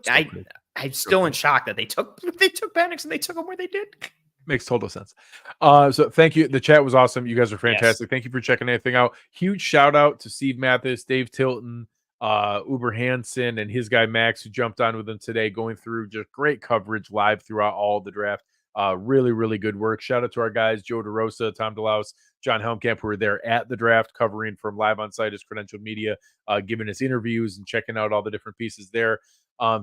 still in shock that they took Penix and they took him where they did. Makes total sense. So thank you. The chat was awesome. You guys are fantastic. Yes. Thank you for checking anything out. Huge shout out to Steve Mathis, Dave Tilton, Uber Hansen, and his guy Max, who jumped on with them today, going through just great coverage live throughout all the draft. Really, really good work. Shout out to our guys, Joe DeRosa, Tom DeLaus, John Helmkamp, who were there at the draft, covering from live on site as credentialed media, giving us interviews and checking out all the different pieces there.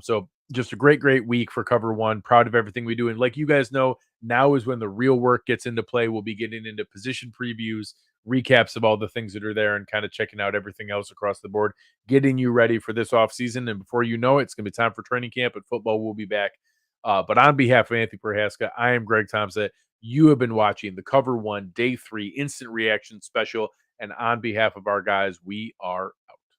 So just a great week for Cover One. Proud of everything we do. And like you guys know, now is when the real work gets into play. We'll be getting into position previews, recaps of all the things that are there, and kind of checking out everything else across the board, getting you ready for this off season. And before you know it, it's going to be time for training camp, and football will be back. But on behalf of Anthony Prohaska, I am Greg Tompsett. You have been watching the Cover One Day 3 Instant Reaction Special. And on behalf of our guys, we are